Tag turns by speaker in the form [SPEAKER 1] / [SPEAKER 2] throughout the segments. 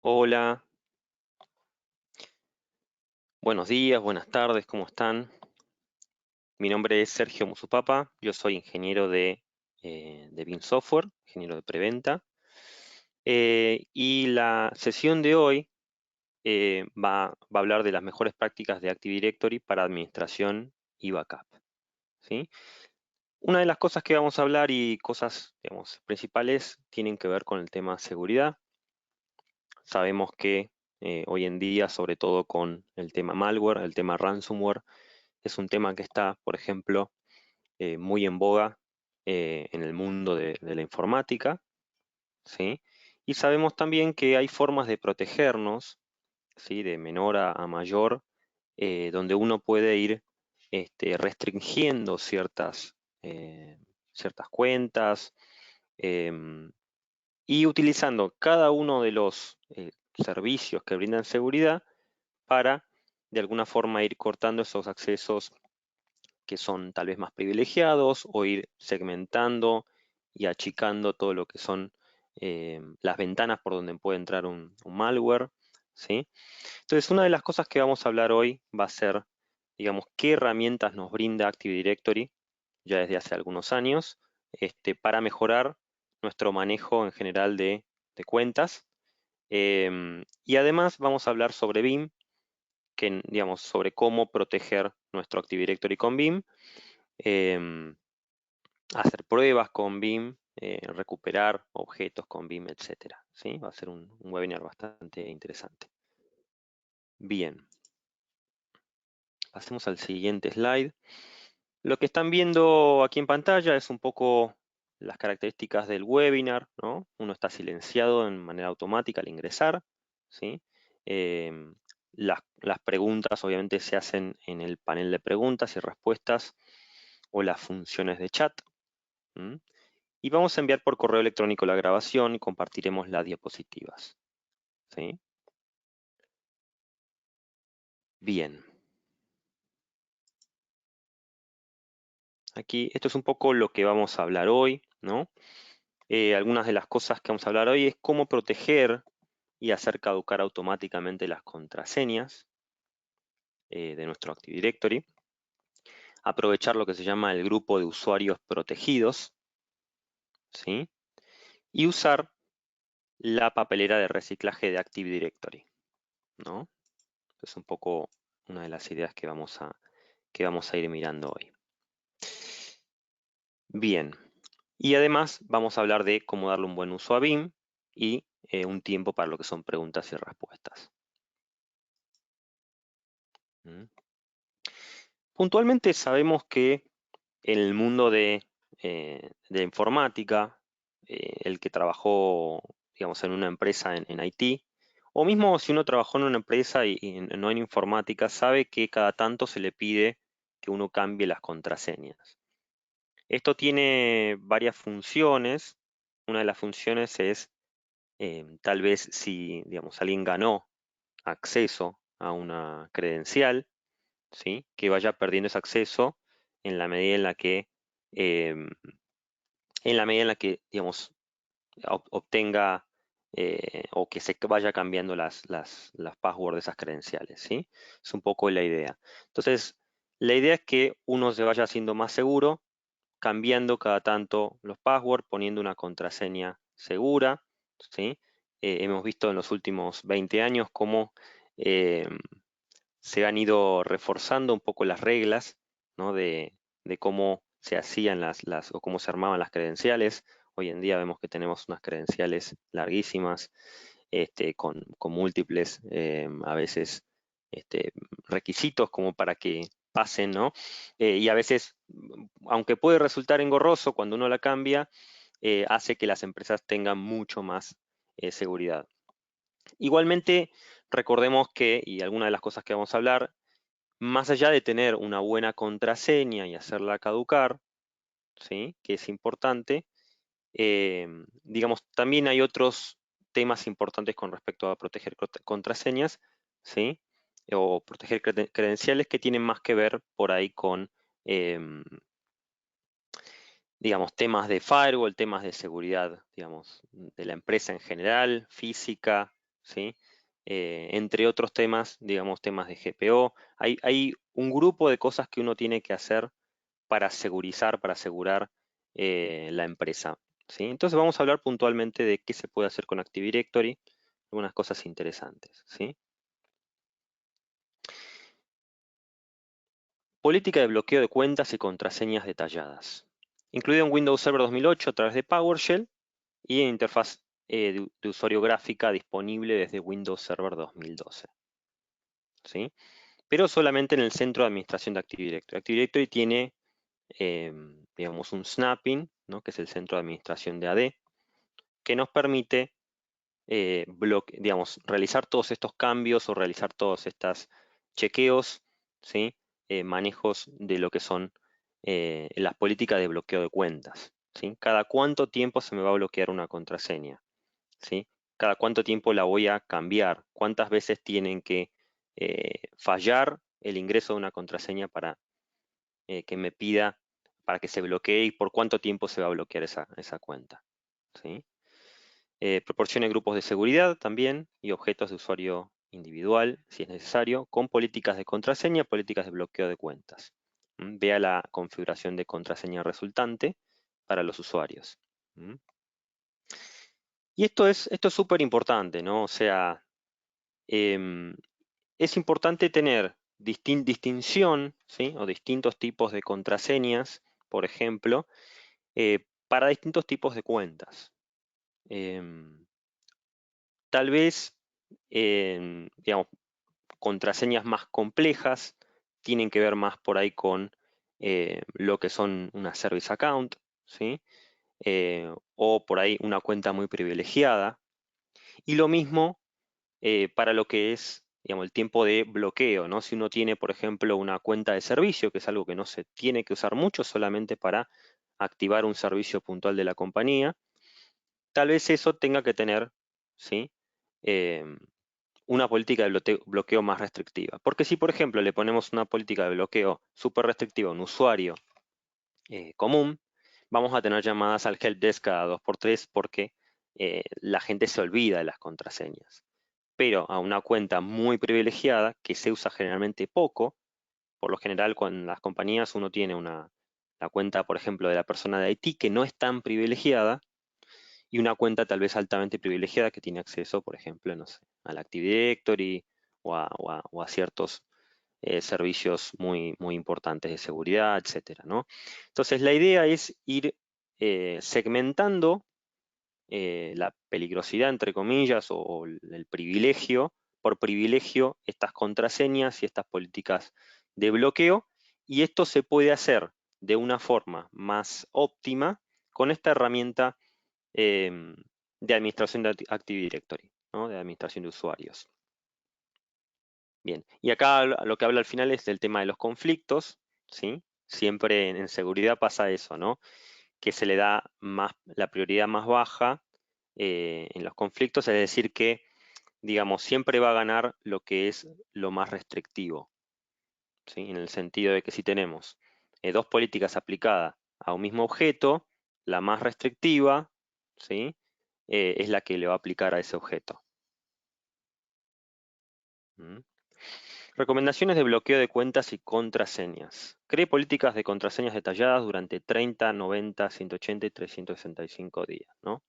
[SPEAKER 1] Hola, buenos días, buenas tardes, ¿cómo están? Mi nombre es Sergio Musupapa, yo soy ingeniero de BIM Software, ingeniero de preventa. Y la sesión de hoy va a hablar de las mejores prácticas de Active Directory para administración y backup, ¿sí? Una de las cosas que vamos a hablar y cosas, digamos, principales tienen que ver con el tema seguridad. Sabemos que hoy en día, sobre todo con el tema malware, el tema ransomware, es un tema que está, por ejemplo, muy en boga en el mundo de la informática, ¿sí? Y sabemos también que hay formas de protegernos, ¿sí? De menor a mayor, donde uno puede ir restringiendo ciertas cuentas em, y utilizando cada uno de los servicios que brindan seguridad para de alguna forma ir cortando esos accesos que son tal vez más privilegiados o ir segmentando y achicando todo lo que son las ventanas por donde puede entrar un malware, ¿sí? Entonces, una de las cosas que vamos a hablar hoy va a ser, digamos, qué herramientas nos brinda Active Directory ya desde hace algunos años para mejorar nuestro manejo en general de cuentas. Y además vamos a hablar sobre BIM, digamos, sobre cómo proteger nuestro Active Directory con BIM, em, hacer pruebas con BIM, recuperar objetos con BIM, etcétera, ¿sí? Va a ser un webinar bastante interesante. Bien, pasemos al siguiente slide. Lo que están viendo aquí en pantalla es un poco las características del webinar, ¿no? Uno está silenciado en manera automática al ingresar, ¿sí? Em, las preguntas obviamente se hacen en el panel de preguntas y respuestas o las funciones de chat. ¿M? Y vamos a enviar por correo electrónico la grabación y compartiremos las diapositivas, ¿sí? Bien. Aquí, esto es un poco lo que vamos a hablar hoy, ¿no? Algunas de las cosas que vamos a hablar hoy es cómo proteger y hacer caducar automáticamente las contraseñas de nuestro Active Directory. Aprovechar lo que se llama el grupo de usuarios protegidos, ¿sí? Y usar la papelera de reciclaje de Active Directory, ¿no? Es un poco una de las ideas que vamos a ir mirando hoy. Bien, y además vamos a hablar de cómo darle un buen uso a BIM y un tiempo para lo que son preguntas y respuestas. ¿Mm? Puntualmente sabemos que en el mundo de informática, el que trabajó, digamos, en una empresa en IT, o mismo si uno trabajó en una empresa y no en informática, sabe que cada tanto se le pide que uno cambie las contraseñas. Esto tiene varias funciones. Una de las funciones es tal vez si, digamos, alguien ganó acceso a una credencial, ¿sí? Que vaya perdiendo ese acceso en la medida em, digamos, obtenga o que se vaya cambiando las passwords de esas credenciales, ¿sí? Es un poco la idea. Entonces, la idea es que uno se vaya haciendo más seguro, cambiando cada tanto los passwords, poniendo una contraseña segura, ¿sí? Hemos visto en los últimos 20 años cómo em, se han ido reforzando un poco las reglas, ¿no? de cómo se hacían o cómo se armaban las credenciales. Hoy en día vemos que tenemos unas credenciales larguísimas, con múltiples, a veces, requisitos como para que pasen, ¿no? Y a veces, aunque puede resultar engorroso cuando uno la cambia, hace que las empresas tengan mucho más seguridad. Igualmente, recordemos que, y alguna de las cosas que vamos a hablar, más allá de tener una buena contraseña y hacerla caducar, ¿sí? Que es importante, digamos, también hay otros temas importantes con respecto a proteger contraseñas, ¿sí? O proteger credenciales que tienen más que ver por ahí con, digamos, temas de firewall, temas de seguridad, digamos, de la empresa en general, física, ¿sí? Entre otros temas, digamos, temas de GPO. Hay un grupo de cosas que uno tiene que hacer para segurizar, para asegurar la empresa, ¿sí? Entonces vamos a hablar puntualmente de qué se puede hacer con Active Directory, algunas cosas interesantes, ¿sí? Política de bloqueo de cuentas y contraseñas detalladas. Incluido en Windows Server 2008 a través de PowerShell y en interfaz de usuario gráfica disponible desde Windows Server 2012, ¿sí? Pero solamente en el centro de administración de Active Directory. Active Directory tiene, digamos, un snapping, ¿no? Que es el centro de administración de AD, que nos permite digamos, realizar todos estos cambios o realizar todos estos chequeos, ¿sí? Manejos de lo que son las políticas de bloqueo de cuentas, ¿sí? Cada cuánto tiempo se me va a bloquear una contraseña, ¿sí? Cada cuánto tiempo la voy a cambiar, cuántas veces tienen que fallar el ingreso de una contraseña para que me pida, para que se bloquee y por cuánto tiempo se va a bloquear esa cuenta, ¿sí? Proporcione grupos de seguridad también y objetos de usuario individual, si es necesario, con políticas de contraseña, políticas de bloqueo de cuentas. Vea la configuración de contraseña resultante para los usuarios. Y esto es súper importante, ¿no? O sea, em, es importante tener distinción, ¿sí? O distintos tipos de contraseñas, por ejemplo, para distintos tipos de cuentas. Tal vez, digamos, contraseñas más complejas tienen que ver más por ahí con lo que son una service account, ¿sí? O por ahí una cuenta muy privilegiada. Y lo mismo para lo que es, digamos, el tiempo de bloqueo, ¿no? Si uno tiene, por ejemplo, una cuenta de servicio, que es algo que no se tiene que usar mucho, solamente para activar un servicio puntual de la compañía, tal vez eso tenga que tener, ¿sí? Em, una política de bloqueo más restrictiva. Porque si, por ejemplo, le ponemos una política de bloqueo súper restrictiva a un usuario común, vamos a tener llamadas al helpdesk cada 2 por 3 porque la gente se olvida de las contraseñas. Pero a una cuenta muy privilegiada, que se usa generalmente poco, por lo general con las compañías uno tiene la cuenta, por ejemplo, de la persona de IT que no es tan privilegiada, y una cuenta tal vez altamente privilegiada que tiene acceso, por ejemplo, no sé, al Active Directory o a ciertos servicios muy importantes de seguridad, etcétera, ¿no? Entonces, la idea es ir segmentando la peligrosidad, entre comillas, o el privilegio, por privilegio, estas contraseñas y estas políticas de bloqueo, y esto se puede hacer de una forma más óptima con esta herramienta em, de administración de Active Directory, ¿no? De administración de usuarios. Bien, y acá lo que habla al final es del tema de los conflictos, ¿sí? Siempre en seguridad pasa eso, ¿no? Que se le da la prioridad más baja en los conflictos, es decir que, digamos, siempre va a ganar lo que es lo más restrictivo, ¿sí? En el sentido de que si tenemos dos políticas aplicadas a un mismo objeto, la más restrictiva, ¿sí? Es la que le va a aplicar a ese objeto. ¿Mm? Recomendaciones de bloqueo de cuentas y contraseñas. Cree políticas de contraseñas detalladas durante 30, 90, 180 y 365 días, ¿no?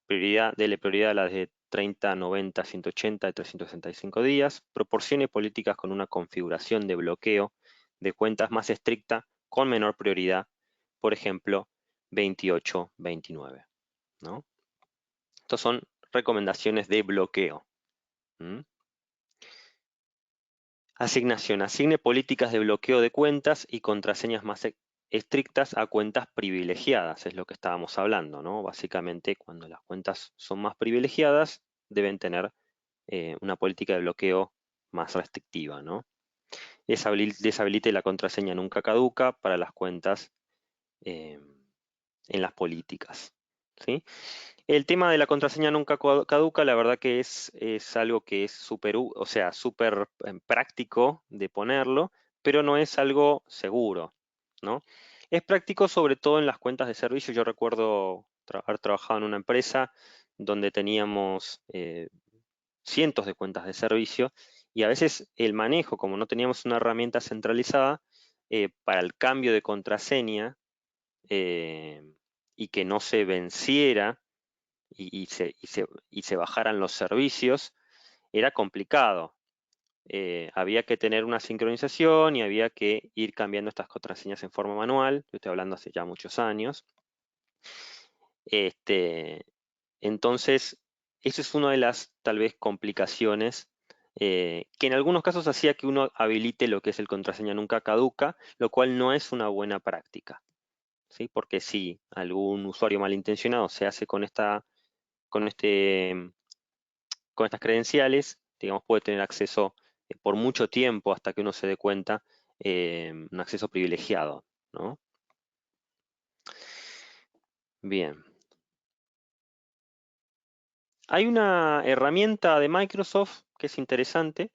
[SPEAKER 1] Dele prioridad a las de 30, 90, 180 y 365 días. Proporcione políticas con una configuración de bloqueo de cuentas más estricta con menor prioridad, por ejemplo, 28, 29, ¿no? Estos son recomendaciones de bloqueo. ¿Mm? Asignación. Asigne políticas de bloqueo de cuentas y contraseñas más estrictas a cuentas privilegiadas, es lo que estábamos hablando, ¿no? Básicamente, cuando las cuentas son más privilegiadas, deben tener una política de bloqueo más restrictiva, ¿no? Deshabilite la contraseña nunca caduca para las cuentas eh, en las políticas, ¿sí? El tema de la contraseña nunca caduca, la verdad que es algo que es súper, o sea, súper práctico de ponerlo, pero no es algo seguro, ¿no? Es práctico sobre todo en las cuentas de servicio. Yo recuerdo haber trabajado en una empresa donde teníamos cientos de cuentas de servicio y a veces el manejo, como no teníamos una herramienta centralizada, para el cambio de contraseña eh, y que no se venciera y se bajaran los servicios, era complicado. Había que tener una sincronización y había que ir cambiando estas contraseñas en forma manual. Yo estoy hablando hace ya muchos años. Este, entonces, eso es una de las tal vez complicaciones que en algunos casos hacía que uno habilite lo que es el contraseña nunca caduca, lo cual no es una buena práctica, ¿sí? Porque si algún usuario malintencionado se hace con este, con estas credenciales, digamos, puede tener acceso por mucho tiempo hasta que uno se dé cuenta, un acceso privilegiado, ¿no? Bien. Hay una herramienta de Microsoft que es interesante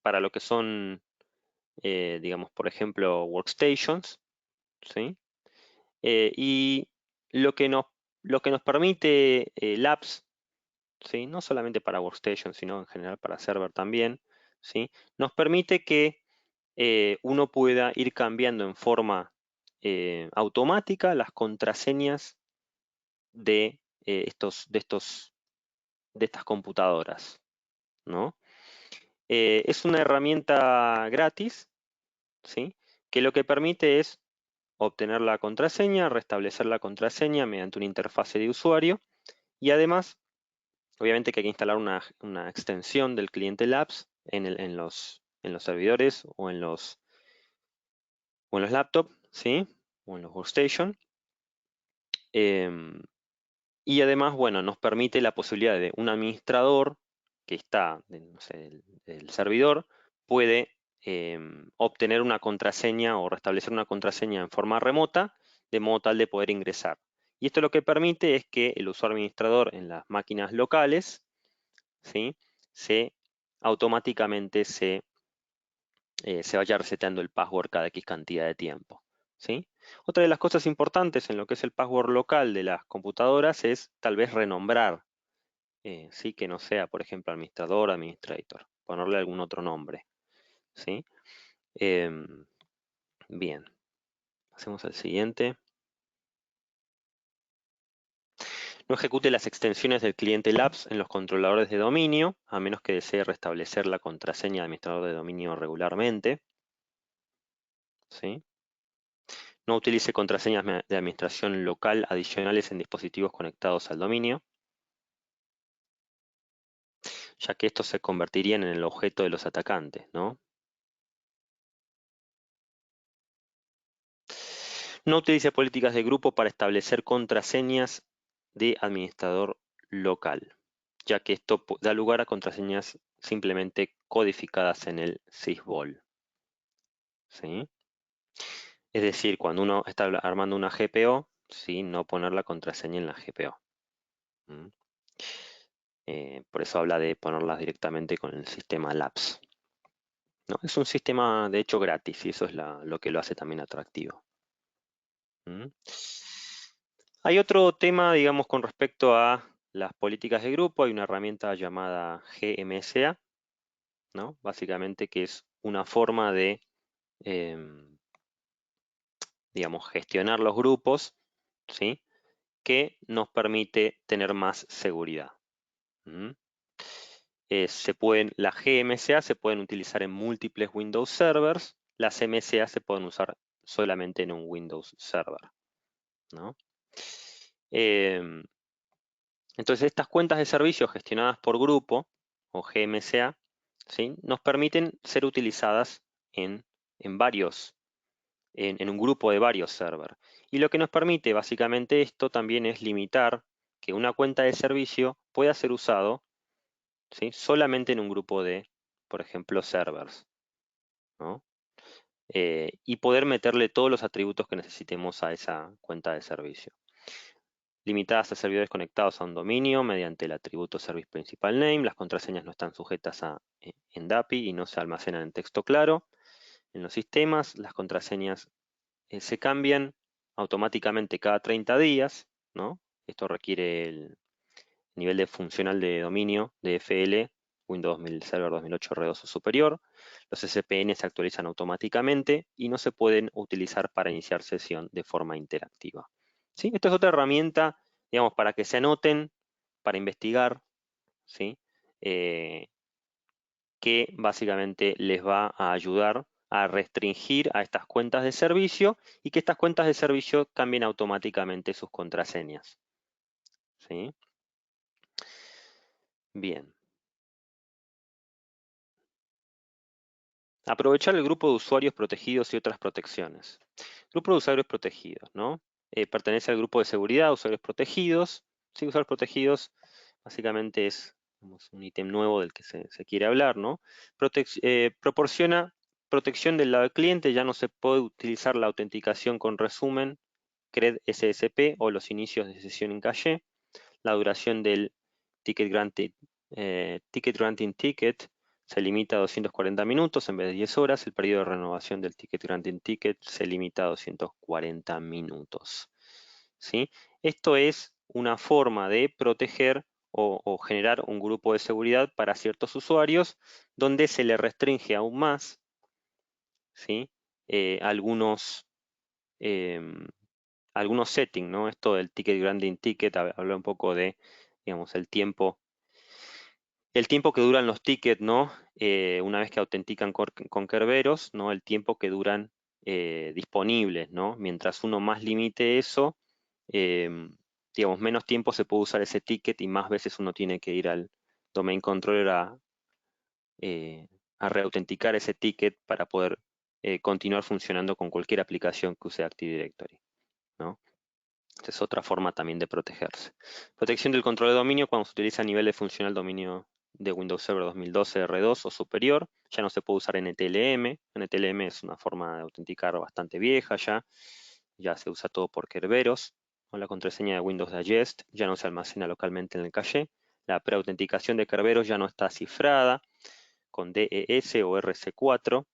[SPEAKER 1] para lo que son, digamos, por ejemplo, workstations, ¿sí? Y lo que nos, lo que nos permite Labs, ¿sí? No solamente para workstation, sino en general para server también, ¿sí? Nos permite que uno pueda ir cambiando en forma automática las contraseñas de, de estas computadoras, ¿no? Es una herramienta gratis, ¿sí? Que lo que permite es obtener la contraseña, restablecer la contraseña mediante una interfase de usuario y además, obviamente que hay que instalar una extensión del cliente Labs en los servidores o en los laptops, ¿sí? O en los workstation. Em, y además, bueno, nos permite la posibilidad de un administrador que está, no sé, el servidor, puede obtener una contraseña o restablecer una contraseña en forma remota, de modo tal de poder ingresar. Y esto lo que permite es que el usuario administrador en las máquinas locales, ¿sí? Automáticamente se vaya reseteando el password cada X cantidad de tiempo, ¿sí? Otra de las cosas importantes en lo que es el password local de las computadoras es tal vez renombrar, ¿sí? Que no sea, por ejemplo, administrador, administrator, ponerle algún otro nombre, ¿sí? Em, bien, hacemos el siguiente. No ejecute las extensiones del cliente Labs en los controladores de dominio, a menos que desee restablecer la contraseña de administrador de dominio regularmente, ¿sí? No utilice contraseñas de administración local adicionales en dispositivos conectados al dominio, ya que estos se convertirían en el objeto de los atacantes, ¿no? No utilice políticas de grupo para establecer contraseñas de administrador local, ya que esto da lugar a contraseñas simplemente codificadas en el sysvol, ¿sí? Es decir, cuando uno está armando una GPO, ¿sí? No poner la contraseña en la GPO. ¿Mm? Por eso habla de ponerlas directamente con el sistema Labs, ¿no? Es un sistema de hecho gratis y eso es lo que lo hace también atractivo. ¿Mm? Hay otro tema, digamos, con respecto a las políticas de grupo. Hay una herramienta llamada GMSA, ¿no? Básicamente que es una forma de, em, digamos, gestionar los grupos, ¿sí? Que nos permite tener más seguridad. ¿Mm? Las GMSA se pueden utilizar en múltiples Windows servers, las MSA se pueden usar solamente en un Windows Server, ¿no? Em, entonces estas cuentas de servicio gestionadas por grupo o GMSA, ¿sí? Nos permiten ser utilizadas en, en varios, en un grupo de varios servers. Y lo que nos permite básicamente esto también es limitar que una cuenta de servicio pueda ser usado, ¿sí? Solamente en un grupo de, por ejemplo, servers, ¿no? Y poder meterle todos los atributos que necesitemos a esa cuenta de servicio. Limitadas a servidores conectados a un dominio mediante el atributo Service Principal Name. Las contraseñas no están sujetas a en DAPI y no se almacenan en texto claro. En los sistemas, las contraseñas se cambian automáticamente cada 30 días, ¿no? Esto requiere nivel de funcional de dominio de FL, Windows Server 2008 R2 o superior. Los SPN se actualizan automáticamente y no se pueden utilizar para iniciar sesión de forma interactiva. ¿Sí? Esta es otra herramienta, digamos, para que se anoten, para investigar, ¿sí? Que básicamente les va a ayudar a restringir a estas cuentas de servicio y que estas cuentas de servicio cambien automáticamente sus contraseñas. ¿Sí? Bien. Aprovechar el grupo de usuarios protegidos y otras protecciones. Grupo de usuarios protegidos, ¿no? Pertenece al grupo de seguridad, usuarios protegidos. Sí, usuarios protegidos básicamente es un ítem nuevo del que se quiere hablar, ¿no? Proporciona protección del lado del cliente, ya no se puede utilizar la autenticación con resumen, CRED SSP o los inicios de sesión en caché. La duración del ticket granting ticket se limita a 240 minutos en vez de 10 horas. El periodo de renovación del ticket granting ticket se limita a 240 minutos. ¿Sí? Esto es una forma de proteger o generar un grupo de seguridad para ciertos usuarios donde se le restringe aún más, ¿sí? Algunos algunos settings, ¿no? Esto del ticket granting ticket habla un poco de, digamos, el tiempo que duran los tickets, ¿no? Una vez que autentican con Kerberos, ¿no? El tiempo que duran disponibles, ¿no? Mientras uno más limite eso, em, digamos, menos tiempo se puede usar ese ticket y más veces uno tiene que ir al domain controller eh, a reautenticar ese ticket para poder continuar funcionando con cualquier aplicación que use Active Directory, ¿no? Esta es otra forma también de protegerse. Protección del control de dominio cuando se utiliza a nivel de funcional dominio de Windows Server 2012 R2 o superior. Ya no se puede usar NTLM. NTLM es una forma de autenticar bastante vieja ya. Ya se usa todo por Kerberos. Con la contraseña de Windows Digest ya no se almacena localmente en el caché. La preautenticación de Kerberos ya no está cifrada con DES o RC4.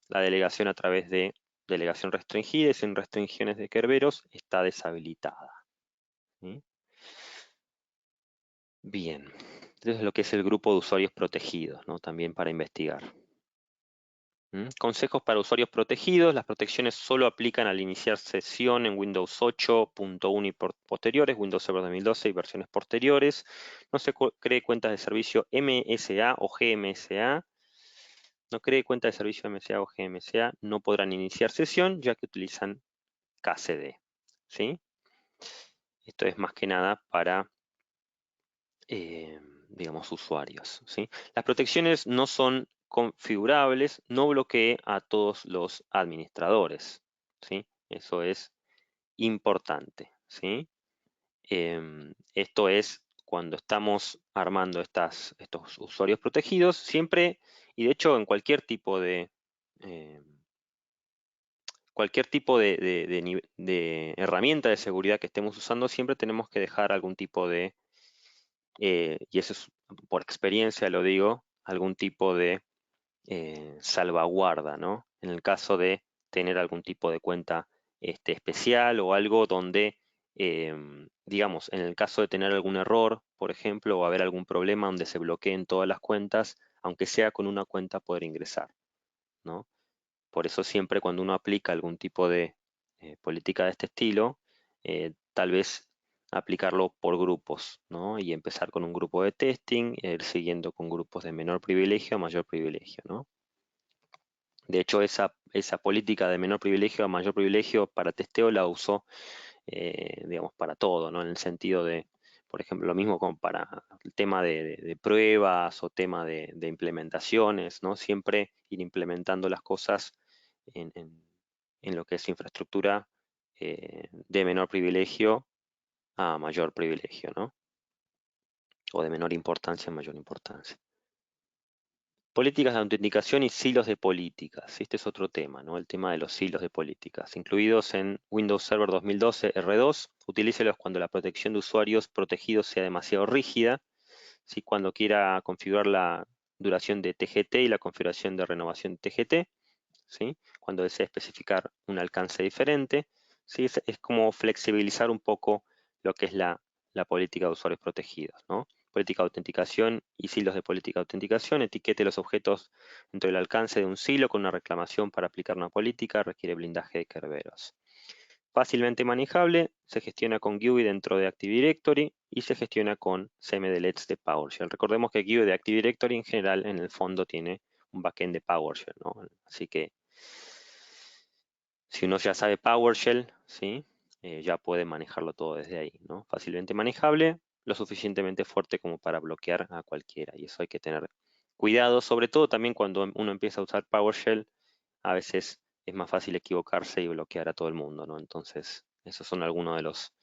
[SPEAKER 1] La delegación a través de delegación restringida y sin restricciones de Kerberos está deshabilitada. ¿Sí? Bien, entonces lo que es el grupo de usuarios protegidos, ¿no? También para investigar. Consejos para usuarios protegidos. Las protecciones solo aplican al iniciar sesión en Windows 8.1 y posteriores, Windows Server 2012 y versiones posteriores. No se cree cuentas de servicio MSA o GMSA. No cree cuenta de servicio MSA o GMSA. No podrán iniciar sesión ya que utilizan KCD. ¿Sí? Esto es más que nada para eh, digamos, usuarios, ¿sí? Las protecciones no son configurables, no bloquee a todos los administradores, ¿sí? Eso es importante, ¿sí? Esto es cuando estamos armando estos usuarios protegidos, siempre, y de hecho en eh, cualquier tipo de herramienta de seguridad que estemos usando, siempre tenemos que dejar algún tipo de y eso es por experiencia lo digo, algún tipo de salvaguarda, ¿no? En el caso de tener algún tipo de cuenta especial o algo donde, digamos, en el caso de tener algún error, por ejemplo, o haber algún problema donde se bloqueen todas las cuentas, aunque sea con una cuenta poder ingresar, ¿no? Por eso siempre cuando uno aplica algún tipo de política de este estilo, tal vez aplicarlo por grupos, ¿no? Y empezar con un grupo de testing, e ir siguiendo con grupos de menor privilegio a mayor privilegio, ¿no? De hecho, esa política de menor privilegio a mayor privilegio para testeo la usó, digamos, para todo, ¿no? En el sentido de, por ejemplo, lo mismo como para el tema de pruebas o tema de implementaciones, ¿no? Siempre ir implementando las cosas en lo que es infraestructura de menor privilegio a mayor privilegio, ¿no? O de menor importancia a mayor importancia. Políticas de autenticación y silos de políticas. Este es otro tema, ¿no? El tema de los silos de políticas, incluidos en Windows Server 2012 R2. Utilícelos cuando la protección de usuarios protegidos sea demasiado rígida. ¿Sí? Cuando quiera configurar la duración de TGT y la configuración de renovación de TGT. ¿Sí? Cuando desea especificar un alcance diferente. ¿Sí? Es como flexibilizar un poco lo que es la política de usuarios protegidos, ¿no? Política de autenticación y silos de política de autenticación. Etiquete los objetos dentro del alcance de un silo con una reclamación para aplicar una política. Requiere blindaje de Kerberos. Fácilmente manejable, se gestiona con GUI dentro de Active Directory y se gestiona con cmdlets de PowerShell. Recordemos que GUI de Active Directory en general en el fondo tiene un backend de PowerShell, ¿no? Así que si uno ya sabe PowerShell, ¿sí? Ya puede manejarlo todo desde ahí, ¿no? Fácilmente manejable, lo suficientemente fuerte como para bloquear a cualquiera. Y eso hay que tener cuidado, sobre todo también cuando uno empieza a usar PowerShell, a veces es más fácil equivocarse y bloquear a todo el mundo, ¿no? Entonces, esos son algunos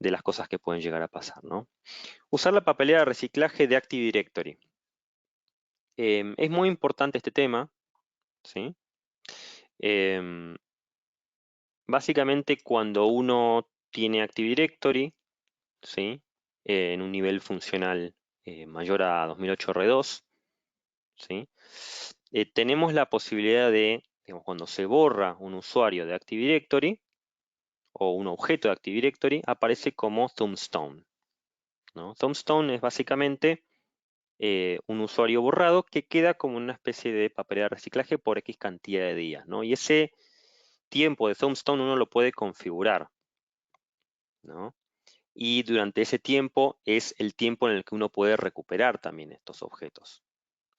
[SPEAKER 1] de las cosas que pueden llegar a pasar, ¿no? Usar la papelera de reciclaje de Active Directory. Es muy importante este tema, ¿sí? Em, Básicamente cuando uno tiene Active Directory, ¿sí? En un nivel funcional mayor a 2008 R2, ¿sí? Tenemos la posibilidad de, digamos, cuando se borra un usuario de Active Directory o un objeto de Active Directory, aparece como Tombstone, ¿no? Tombstone es básicamente un usuario borrado que queda como una especie de papelera de reciclaje por X cantidad de días, ¿no? Y ese tiempo de Tombstone uno lo puede configurar, ¿no? Y durante ese tiempo es el tiempo en el que uno puede recuperar también estos objetos,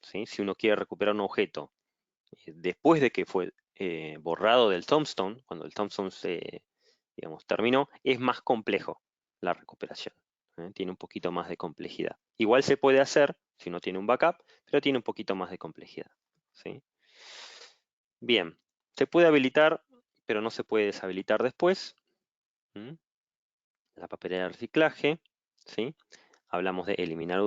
[SPEAKER 1] ¿sí? Si uno quiere recuperar un objeto después de que fue borrado del tombstone, cuando el tombstone se, digamos, terminó, es más complejo la recuperación, ¿eh? Tiene un poquito más de complejidad. Igual se puede hacer si uno tiene un backup, pero tiene un poquito más de complejidad, ¿sí? Bien, se puede habilitar, pero no se puede deshabilitar después. ¿Mm? La papelera de reciclaje, ¿sí? Hablamos de eliminar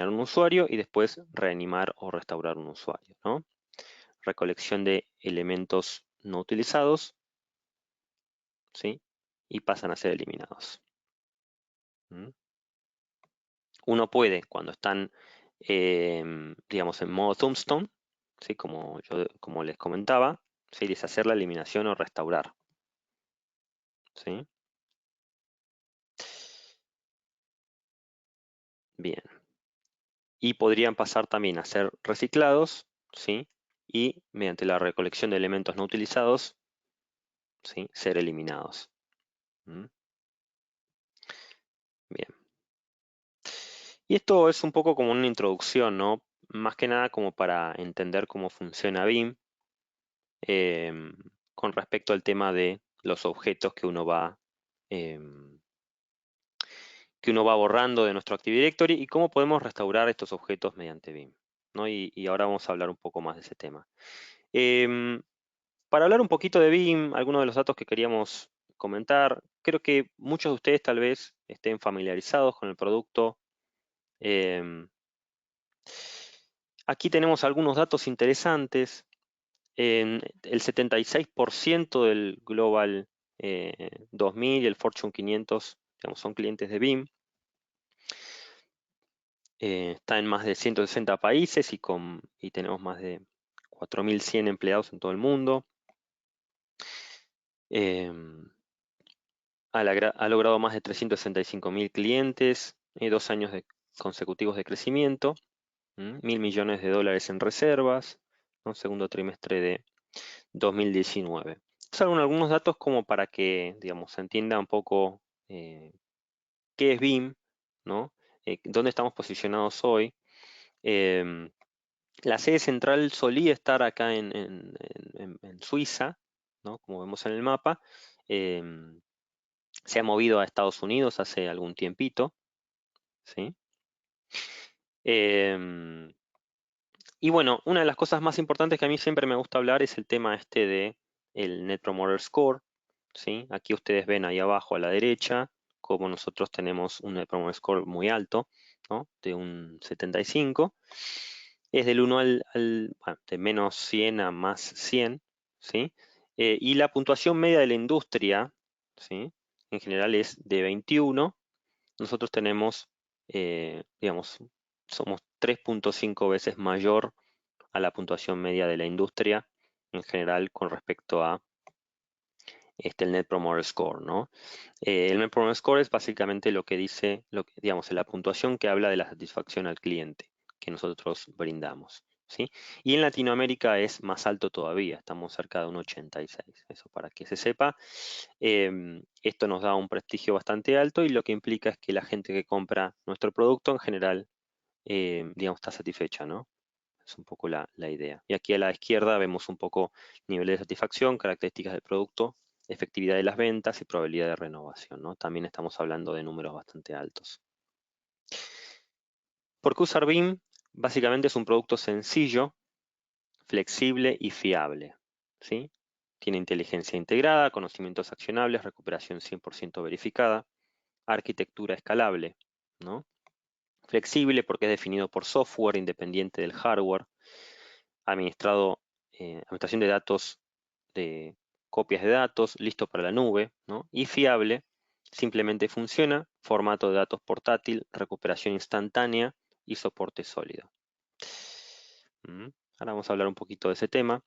[SPEAKER 1] un usuario y después reanimar o restaurar un usuario, ¿no? Recolección de elementos no utilizados, ¿sí? Y pasan a ser eliminados. ¿Mm? Uno puede, cuando están, digamos, en modo Tombstone, ¿sí? Como les comentaba, ¿sí? Deshacer la eliminación o restaurar, ¿sí? Bien. Y podrían pasar también a ser reciclados, ¿sí? Y mediante la recolección de elementos no utilizados, ¿sí? Ser eliminados. ¿Mm? Bien. Y esto es un poco como una introducción, ¿no? Más que nada como para entender cómo funciona BIM em, con respecto al tema de los objetos em, que uno va borrando de nuestro Active Directory y cómo podemos restaurar estos objetos mediante BIM, ¿no? Y ahora vamos a hablar un poco más de ese tema. Em, para hablar un poquito de BIM, algunos de los datos que queríamos comentar, creo que muchos de ustedes tal vez estén familiarizados con el producto. em, Aquí tenemos algunos datos interesantes. El 76% del Global 2000 y el Fortune 500, digamos, son clientes de BIM. Está en más de 160 países y tenemos más de 4.100 empleados en todo el mundo. Em, ha logrado más de 365.000 clientes, 2 años consecutivos de crecimiento, 1.000 millones de dólares en reservas, ¿no? Segundo trimestre de 2019. Son algunos datos como para que, digamos, se entienda un poco qué es BIM, ¿no? Dónde estamos posicionados hoy. Em, la sede central solía estar acá en Suiza, ¿no? Como vemos en el mapa. Em, Se ha movido a Estados Unidos hace algún tiempito, ¿sí? Em, y bueno, una de las cosas más importantes que a mí siempre me gusta hablar es el tema este de el Net Promoter Score, ¿sí? Aquí ustedes ven ahí abajo a la derecha como nosotros tenemos un Net Promoter Score muy alto, ¿no? De un 75. Es del 1 bueno, de menos 100 a más 100, ¿sí? Y la puntuación media de la industria, ¿sí? En general es de 21. Nosotros tenemos, digamos, somos 3.5 veces mayor a la puntuación media de la industria en general con respecto a el Net Promoter Score, ¿no? El Net Promoter Score es básicamente lo que dice, digamos, la puntuación que habla de la satisfacción al cliente que nosotros brindamos, ¿sí? Y en Latinoamérica es más alto todavía, estamos cerca de un 86, eso para que se sepa. Esto nos da un prestigio bastante alto y lo que implica es que la gente que compra nuestro producto en general, digamos, está satisfecha, ¿no? Es un poco la idea. Y aquí a la izquierda vemos un poco nivel de satisfacción, características del producto, efectividad de las ventas y probabilidad de renovación, ¿no? También estamos hablando de números bastante altos. ¿Por qué usar BIM? Básicamente es un producto sencillo, flexible y fiable, ¿sí? Tiene inteligencia integrada, conocimientos accionables, recuperación 100% verificada, arquitectura escalable, ¿no? Flexible porque es definido por software independiente del hardware, administración de datos, de copias de datos, listo para la nube, ¿no? Y fiable, simplemente funciona, formato de datos portátil, recuperación instantánea y soporte sólido. Ahora vamos a hablar un poquito de ese tema.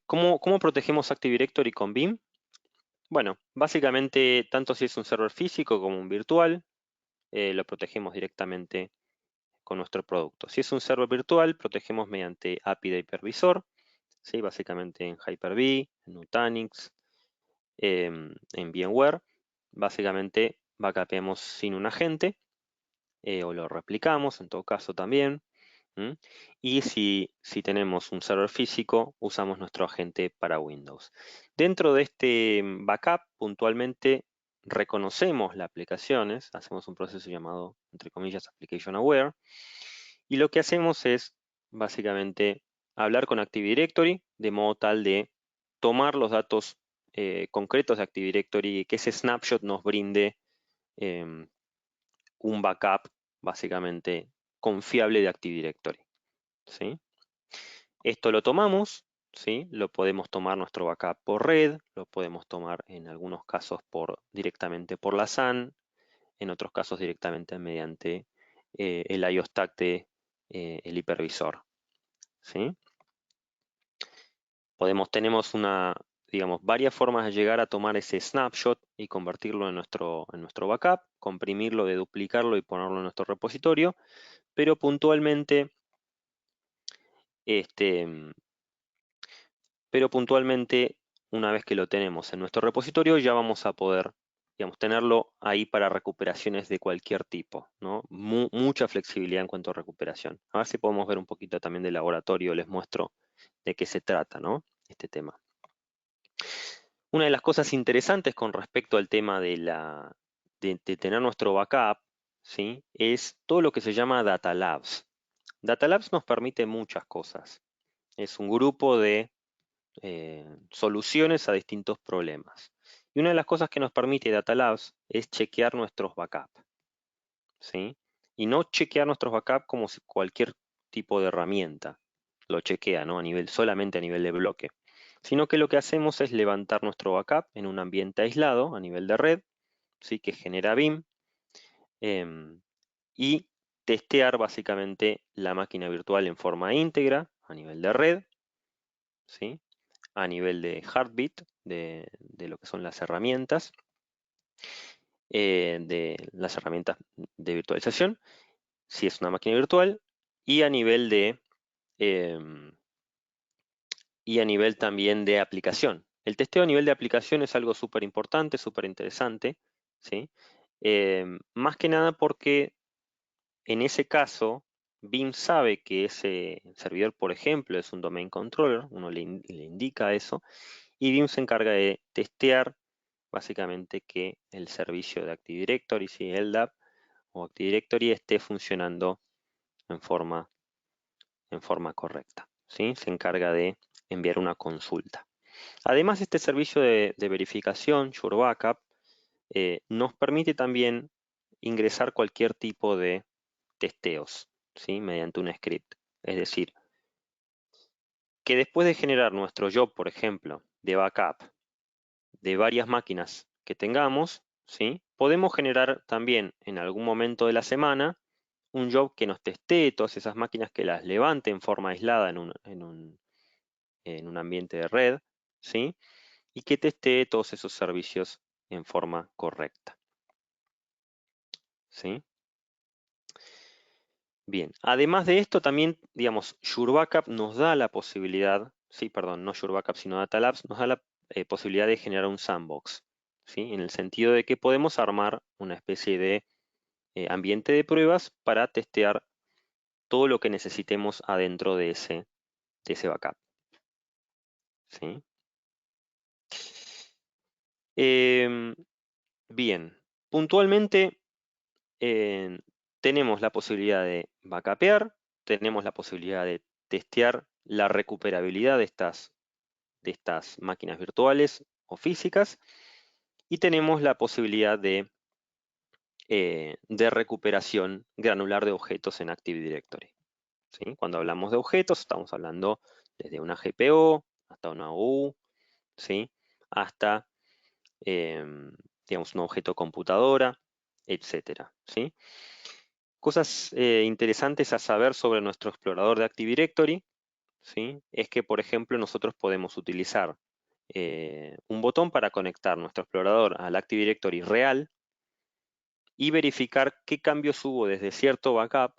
[SPEAKER 1] ¿Cómo protegemos Active Directory con BIM? Bueno, básicamente, tanto si es un server físico como un virtual, lo protegemos directamente con nuestro producto. Si es un server virtual, protegemos mediante API de hipervisor, ¿sí? Básicamente en Hyper-V, en Nutanix, en VMware. Básicamente backupeamos sin un agente o lo replicamos en todo caso también. Y si tenemos un server físico, usamos nuestro agente para Windows. Dentro de este backup, puntualmente reconocemos las aplicaciones, hacemos un proceso llamado, entre comillas, Application Aware, y lo que hacemos es básicamente hablar con Active Directory de modo tal de tomar los datos concretos de Active Directory y que ese snapshot nos brinde em, un backup básicamente confiable de Active Directory, ¿sí? Esto lo tomamos, ¿sí? Lo podemos tomar nuestro backup por red, lo podemos tomar en algunos casos directamente por la SAN, en otros casos directamente mediante el IO Stack de el hipervisor, ¿sí? Tenemos digamos, varias formas de llegar a tomar ese snapshot y convertirlo en nuestro backup, comprimirlo, deduplicarlo y ponerlo en nuestro repositorio, pero puntualmente, este, una vez que lo tenemos en nuestro repositorio, ya vamos a poder, digamos, tenerlo ahí para recuperaciones de cualquier tipo, ¿no? Mucha flexibilidad en cuanto a recuperación. A ver si podemos ver un poquito también de laboratorio, les muestro de qué se trata, ¿no? Este tema. Una de las cosas interesantes con respecto al tema de tener nuestro backup, ¿sí? Es todo lo que se llama Data Labs. Data Labs nos permite muchas cosas. Es un grupo de soluciones a distintos problemas. Y una de las cosas que nos permite Data Labs es chequear nuestros backups, ¿sí? Y no chequear nuestros backups como si cualquier tipo de herramienta lo chequea, ¿no? Solamente a nivel de bloque. Sino que lo que hacemos es levantar nuestro backup en un ambiente aislado a nivel de red, ¿sí? Que genera BIM, y testear básicamente la máquina virtual en forma íntegra a nivel de red, ¿sí? A nivel de Heartbeat, de lo que son las herramientas, de virtualización, si es una máquina virtual, y a nivel em, también de aplicación. El testeo a nivel de aplicación es algo súper importante, súper interesante, ¿sí? Más que nada porque en ese caso, BIM sabe que ese servidor, por ejemplo, es un domain controller, uno le indica eso, y BIM se encarga de testear básicamente que el servicio de Active Directory, si LDAP o Active Directory, esté funcionando en forma, correcta, ¿sí? Se encarga de enviar una consulta. Además, este servicio de verificación, Sure Backup, nos permite también ingresar cualquier tipo de testeos, ¿sí? Mediante un script. Es decir, que después de generar nuestro job, por ejemplo, de backup de varias máquinas que tengamos, ¿sí? Podemos generar también en algún momento de la semana un job que nos testee todas esas máquinas, que las levante en forma aislada en un ambiente de red, ¿sí? Y que testee todos esos servicios en forma correcta, ¿sí? Bien, además de esto también, digamos, SureBackup nos da la posibilidad, sí, perdón, no SureBackup sino Data Labs, nos da la posibilidad de generar un sandbox, ¿sí? En el sentido de que podemos armar una especie de ambiente de pruebas para testear todo lo que necesitemos adentro de ese backup, ¿sí? Em, bien, puntualmente eh, tenemos la posibilidad de backupear, tenemos la posibilidad de testear la recuperabilidad de estas máquinas virtuales o físicas y tenemos la posibilidad de recuperación granular de objetos en Active Directory, ¿sí? Cuando hablamos de objetos estamos hablando desde una GPO hasta una OU, ¿sí? Hasta digamos, un objeto computadora, etcétera, ¿sí? Cosas interesantes a saber sobre nuestro explorador de Active Directory, ¿sí? Es que, por ejemplo, nosotros podemos utilizar un botón para conectar nuestro explorador al Active Directory real y verificar qué cambios hubo desde cierto backup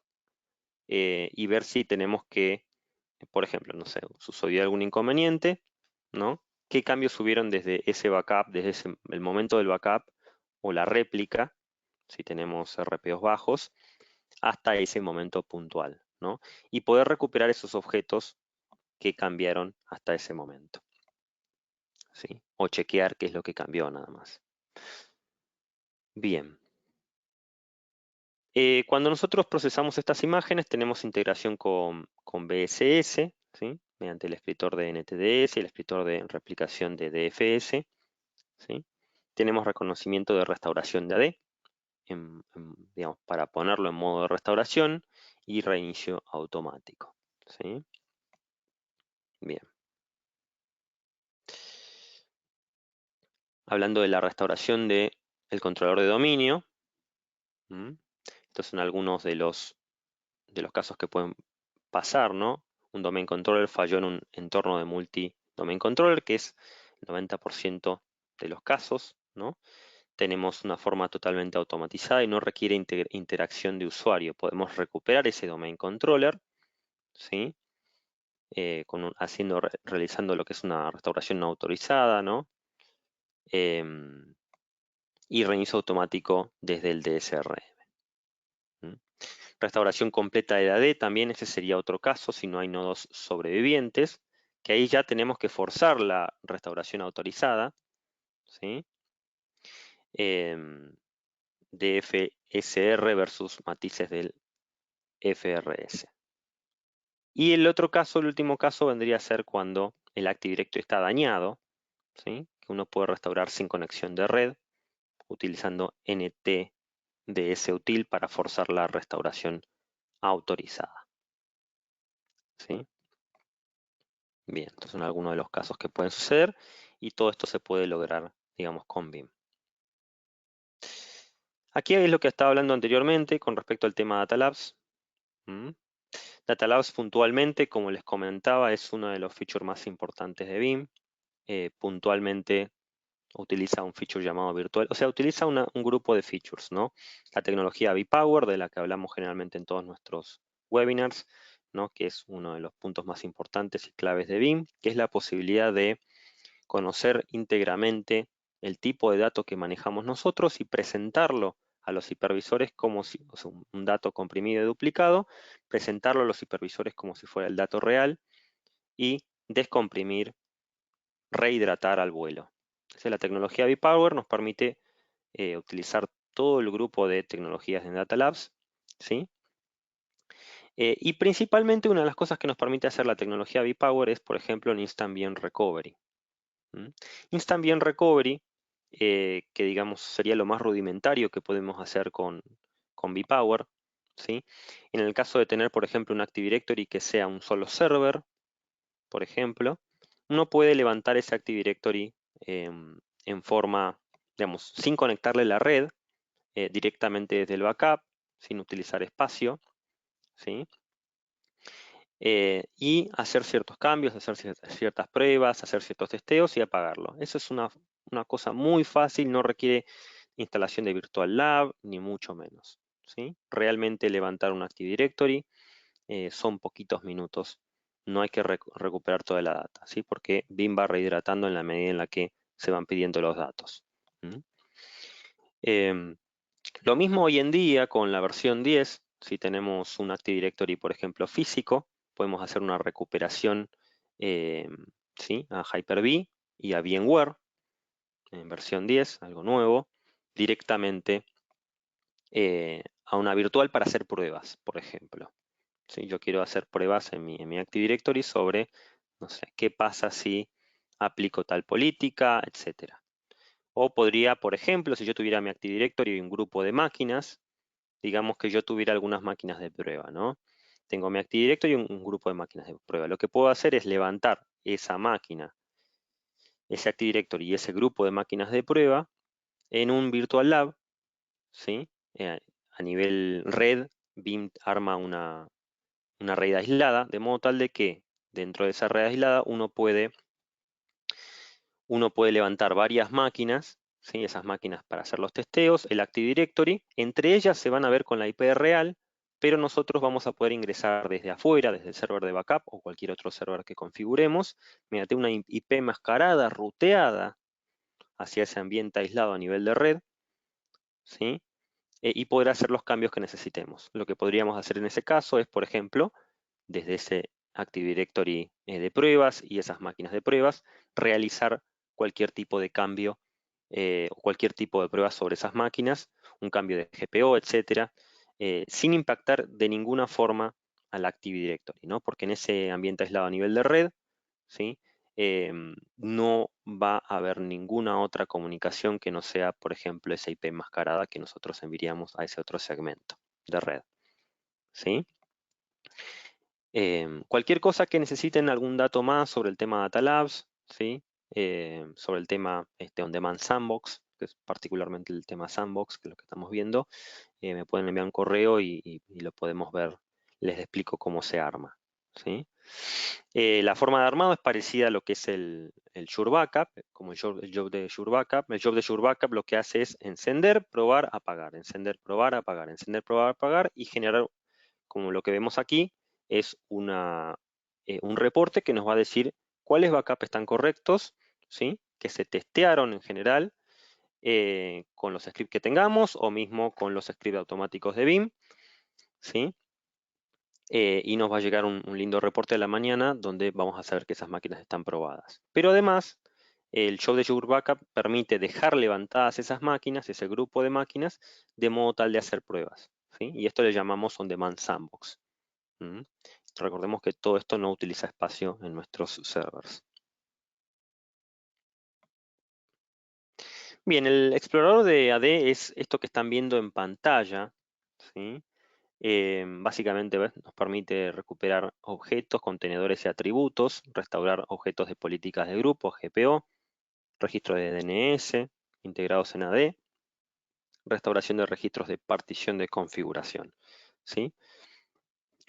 [SPEAKER 1] y ver si tenemos que, por ejemplo, no sé, sucedió algún inconveniente, ¿no? ¿Qué cambios hubieron desde ese backup, desde el momento del backup o la réplica, si tenemos RPOs bajos, hasta ese momento puntual, ¿no? Y poder recuperar esos objetos que cambiaron hasta ese momento, ¿sí? O chequear qué es lo que cambió nada más. Bien. Cuando nosotros procesamos estas imágenes tenemos integración con BSS, ¿sí? Mediante el escritor de NTDS y el escritor de replicación de DFS, ¿sí? Tenemos reconocimiento de restauración de AD, digamos, para ponerlo en modo de restauración y reinicio automático, ¿sí? Bien. Hablando de la restauración del controlador de dominio, estos son algunos de los casos que pueden pasar, ¿no? Un domain controller falló en un entorno de multi-domain controller, que es el 90% de los casos, ¿no? Tenemos una forma totalmente automatizada y no requiere interacción de usuario. Podemos recuperar ese domain controller, ¿sí? Realizando lo que es una restauración no autorizada, ¿no? Y reinicio automático desde el DSRM. Restauración completa de la D, también ese sería otro caso si no hay nodos sobrevivientes, que ahí ya tenemos que forzar la restauración autorizada, ¿sí? DFSR versus matices del FRS. Y el otro caso, el último caso, vendría a ser cuando el Active Directory está dañado, ¿sí? Que uno puede restaurar sin conexión de red, utilizando NTDS-util para forzar la restauración autorizada, ¿sí? Bien, estos son algunos de los casos que pueden suceder y todo esto se puede lograr, digamos, con BIM. Aquí es lo que estaba hablando anteriormente con respecto al tema Data Labs. Data Labs puntualmente, como les comentaba, es uno de los features más importantes de BIM. Puntualmente utiliza un feature llamado virtual, o sea, utiliza un grupo de features, ¿no? La tecnología vPower, de la que hablamos generalmente en todos nuestros webinars, ¿no? Que es uno de los puntos más importantes y claves de BIM, que es la posibilidad de conocer íntegramente el tipo de dato que manejamos nosotros y presentarlo a los hipervisores como si, o sea, un dato comprimido y duplicado, presentarlo a los hipervisores como si fuera el dato real y descomprimir, rehidratar al vuelo. Entonces, la tecnología vPower nos permite utilizar todo el grupo de tecnologías en Data Labs, ¿sí? Y principalmente una de las cosas que nos permite hacer la tecnología vPower es, por ejemplo, el Instant VM Recovery. Instant VM Recovery, que digamos sería lo más rudimentario que podemos hacer con vPower, ¿sí? En el caso de tener, por ejemplo, un Active Directory que sea un solo server, por ejemplo, uno puede levantar ese Active Directory en forma, digamos, sin conectarle la red, directamente desde el backup, sin utilizar espacio, ¿sí? y hacer ciertos cambios, hacer ciertas pruebas, hacer ciertos testeos y apagarlo. Eso es una cosa muy fácil, no requiere instalación de Virtual Lab, ni mucho menos, ¿sí? Realmente levantar un Active Directory son poquitos minutos, no hay que recuperar toda la data, ¿sí? Porque BIM va rehidratando en la medida en la que se van pidiendo los datos. ¿Mm? Em, lo mismo hoy en día con la versión 10, si tenemos un Active Directory, por ejemplo, físico, podemos hacer una recuperación ¿sí? A Hyper-V y a VMware en versión 10, algo nuevo, directamente a una virtual para hacer pruebas, por ejemplo. ¿Sí? Yo quiero hacer pruebas en mi Active Directory sobre, no sé, qué pasa si aplico tal política, etcétera. O podría, por ejemplo, si yo tuviera mi Active Directory y un grupo de máquinas, digamos que yo tuviera algunas máquinas de prueba, ¿no? Tengo mi Active Directory y un grupo de máquinas de prueba. Lo que puedo hacer es levantar esa máquina, ese Active Directory y ese grupo de máquinas de prueba en un Virtual Lab, ¿sí? A nivel red, BIM arma una red aislada, de modo tal de que dentro de esa red aislada uno puede levantar varias máquinas, ¿sí? Esas máquinas para hacer los testeos, el Active Directory, entre ellas se van a ver con la IP real, pero nosotros vamos a poder ingresar desde afuera, desde el server de backup o cualquier otro server que configuremos, mediante una IP mascarada, ruteada hacia ese ambiente aislado a nivel de red, ¿sí? Y poder hacer los cambios que necesitemos. Lo que podríamos hacer en ese caso es, por ejemplo, desde ese Active Directory de pruebas y esas máquinas de pruebas, realizar cualquier tipo de cambio o cualquier tipo de prueba sobre esas máquinas, un cambio de GPO, etcétera, sin impactar de ninguna forma al Active Directory, ¿no? Porque en ese ambiente aislado a nivel de red, ¿sí? No va a haber ninguna otra comunicación que no sea, por ejemplo, esa IP enmascarada que nosotros enviaríamos a ese otro segmento de red, ¿sí? Cualquier cosa que necesiten algún dato más sobre el tema Data Labs, ¿sí? Sobre el tema On Demand Sandbox, que es particularmente el tema Sandbox, que es lo que estamos viendo, me pueden enviar un correo y lo podemos ver. Les explico cómo se arma, ¿sí? La forma de armado es parecida a lo que es el Sure Backup, como el job de Sure Backup. El job de Sure Backup lo que hace es encender, probar, apagar, encender, probar, apagar, encender, probar, apagar y generar, como lo que vemos aquí, es un reporte que nos va a decir cuáles backups están correctos, ¿sí? Que se testearon en general con los scripts que tengamos o mismo con los scripts automáticos de BIM, ¿sí? Y nos va a llegar un lindo reporte de la mañana donde vamos a saber que esas máquinas están probadas. Pero además, el show de Sure Backup permite dejar levantadas esas máquinas, ese grupo de máquinas, de modo tal de hacer pruebas, ¿sí? Y esto le llamamos On Demand Sandbox. ¿Mm? Recordemos que todo esto no utiliza espacio en nuestros servers. Bien, el explorador de AD es esto que están viendo en pantalla, ¿sí? Básicamente nos permite recuperar objetos, contenedores y atributos, restaurar objetos de políticas de grupo, GPO, registro de DNS integrados en AD, restauración de registros de partición de configuración, ¿sí?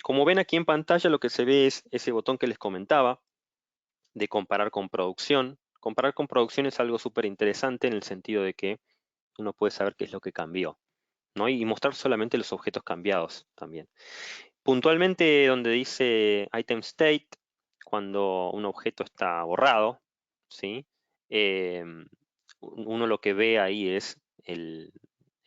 [SPEAKER 1] Como ven aquí en pantalla, lo que se ve es ese botón que les comentaba, de comparar con producción. Comparar con producción es algo súper interesante en el sentido de que uno puede saber qué es lo que cambió, ¿no? Y mostrar solamente los objetos cambiados también. Puntualmente donde dice item state, cuando un objeto está borrado, ¿sí? Uno lo que ve ahí es el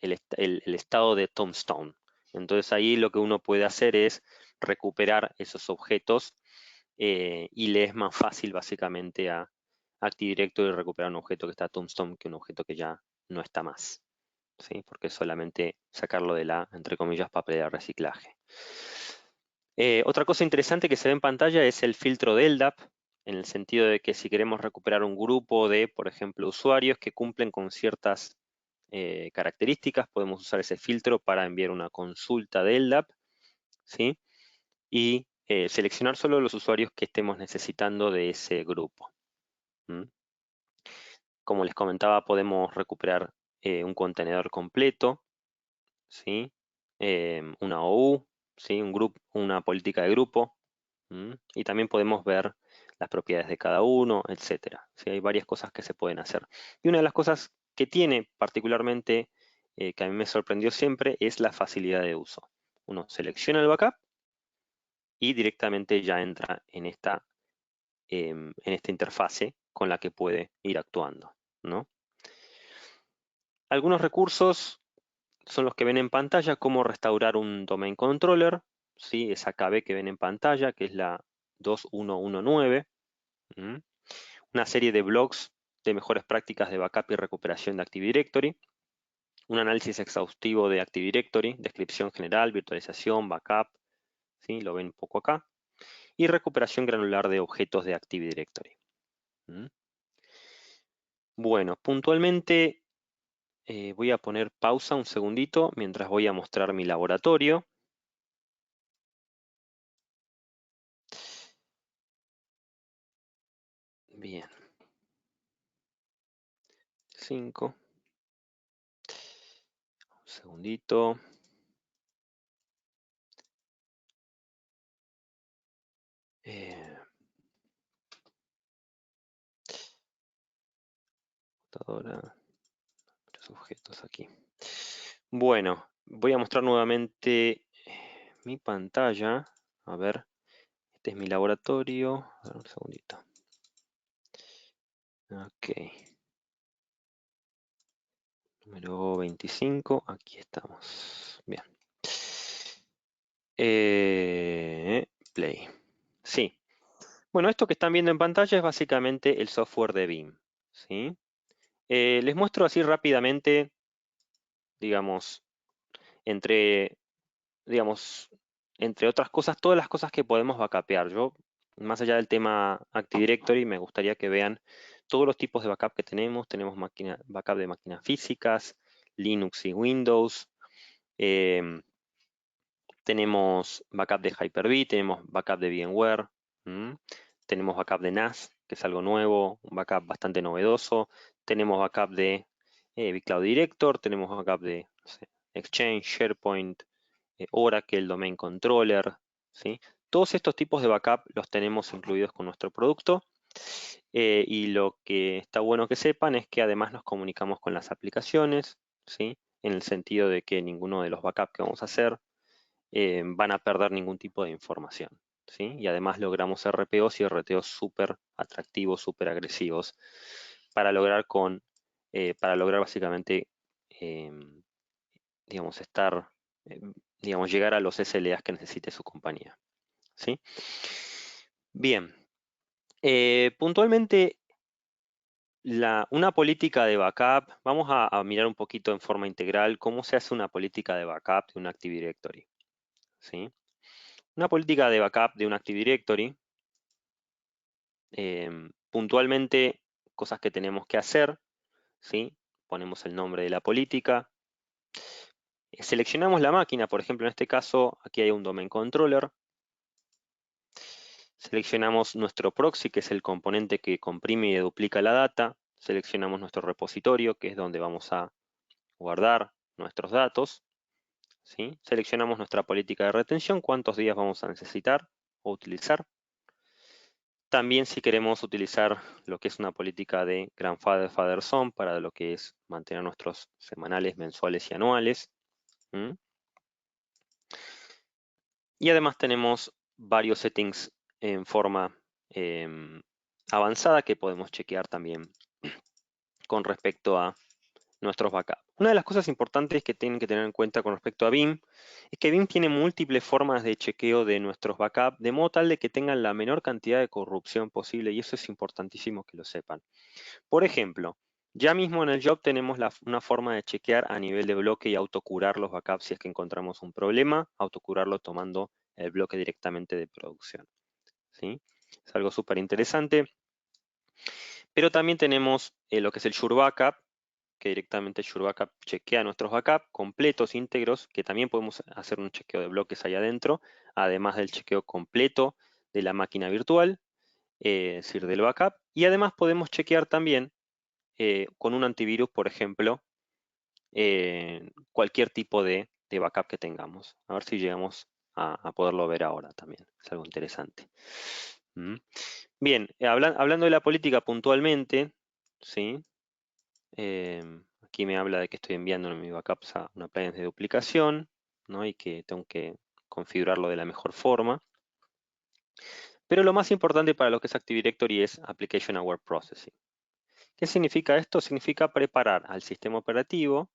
[SPEAKER 1] estado de tombstone. Entonces ahí lo que uno puede hacer es recuperar esos objetos y le es más fácil básicamente a Active Directory recuperar un objeto que está tombstone que un objeto que ya no está más, ¿sí? Porque es solamente sacarlo de la, entre comillas, papelera de reciclaje. Otra cosa interesante que se ve en pantalla es el filtro de LDAP, en el sentido de que si queremos recuperar un grupo de, por ejemplo, usuarios que cumplen con ciertas características, podemos usar ese filtro para enviar una consulta de LDAP, ¿sí? Y seleccionar solo los usuarios que estemos necesitando de ese grupo. ¿Mm? Como les comentaba, podemos recuperar un contenedor completo, ¿sí? Una OU, ¿sí? Una política de grupo, Y también podemos ver las propiedades de cada uno, etcétera. ¿Sí? Hay varias cosas que se pueden hacer. Y una de las cosas que tiene particularmente, que a mí me sorprendió siempre, es la facilidad de uso. Uno selecciona el backup y directamente ya entra en esta interfase con la que puede ir actuando, ¿no? Algunos recursos son los que ven en pantalla, cómo restaurar un domain controller, ¿sí? Esa KB que ven en pantalla, que es la 2119. Una serie de blogs de mejores prácticas de backup y recuperación de Active Directory. Un análisis exhaustivo de Active Directory, descripción general, virtualización, backup, ¿sí? Lo ven un poco acá. Y recuperación granular de objetos de Active Directory. Bueno, puntualmente voy a poner pausa un segundito mientras voy a mostrar mi laboratorio. Bien. 5. Un segundito. Computadora. Muchos objetos aquí. Bueno, voy a mostrar nuevamente mi pantalla. A ver, este es mi laboratorio. A ver, un segundito. Ok. Número 25. Aquí estamos. Bien. Play. Sí. Bueno, esto que están viendo en pantalla es básicamente el software de Veeam. ¿Sí? Les muestro así rápidamente, digamos, entre digamos, entre otras cosas, todas las cosas que podemos backupear. Yo, más allá del tema Active Directory, me gustaría que vean todos los tipos de backup que tenemos. Tenemos backup de máquinas físicas, Linux y Windows. em, Tenemos backup de Hyper-V, tenemos backup de VMware. Tenemos backup de NAS, que es algo nuevo, un backup bastante novedoso. Tenemos backup de vCloud Director, tenemos backup de no sé, Exchange, SharePoint, Oracle, Domain Controller, ¿sí? Todos estos tipos de backup los tenemos incluidos con nuestro producto, y lo que está bueno que sepan es que además nos comunicamos con las aplicaciones, ¿sí? En el sentido de que ninguno de los backups que vamos a hacer van a perder ningún tipo de información, ¿sí? Y además logramos RPOs y RTOs súper atractivos, súper agresivos para lograr para lograr básicamente em, digamos, eh, digamos, llegar a los SLAs que necesite su compañía, ¿sí? Bien, puntualmente una política de backup, vamos a mirar un poquito en forma integral cómo se hace una política de backup de un Active Directory, ¿sí? Una política de backup de un Active Directory, puntualmente cosas que tenemos que hacer, ¿sí? Ponemos el nombre de la política, seleccionamos la máquina, por ejemplo, en este caso, aquí hay un domain controller. Seleccionamos nuestro proxy, que es el componente que comprime y duplica la data. Seleccionamos nuestro repositorio, que es donde vamos a guardar nuestros datos, ¿sí? Seleccionamos nuestra política de retención, cuántos días vamos a necesitar o utilizar. También si queremos utilizar lo que es una política de grandfather father son para lo que es mantener nuestros semanales, mensuales y anuales. Y además tenemos varios settings en forma avanzada que podemos chequear también con respecto a nuestros backups. Una de las cosas importantes que tienen que tener en cuenta con respecto a Veeam es que Veeam tiene múltiples formas de chequeo de nuestros backups, de modo tal de que tengan la menor cantidad de corrupción posible, y eso es importantísimo que lo sepan. Por ejemplo, ya mismo en el job tenemos una forma de chequear a nivel de bloque y autocurar los backups si es que encontramos un problema, autocurarlo tomando el bloque directamente de producción, ¿sí? Es algo súper interesante. Pero también tenemos lo que es el Sure Backup, que directamente Sure Backup chequea nuestros backups completos, íntegros, que también podemos hacer un chequeo de bloques ahí adentro, además del chequeo completo de la máquina virtual, es decir, del backup. Y además podemos chequear también con un antivirus, por ejemplo, cualquier tipo de backup que tengamos. A ver si llegamos a poderlo ver ahora también. Es algo interesante. ¿Mm? Bien, hablando de la política puntualmente, ¿sí? Aquí me habla de que estoy enviando mi backups a una appliance de duplicación, ¿no? Y que tengo que configurarlo de la mejor forma. Pero lo más importante para lo que es Active Directory es Application Aware Processing. ¿Qué significa esto? Significa preparar al sistema operativo,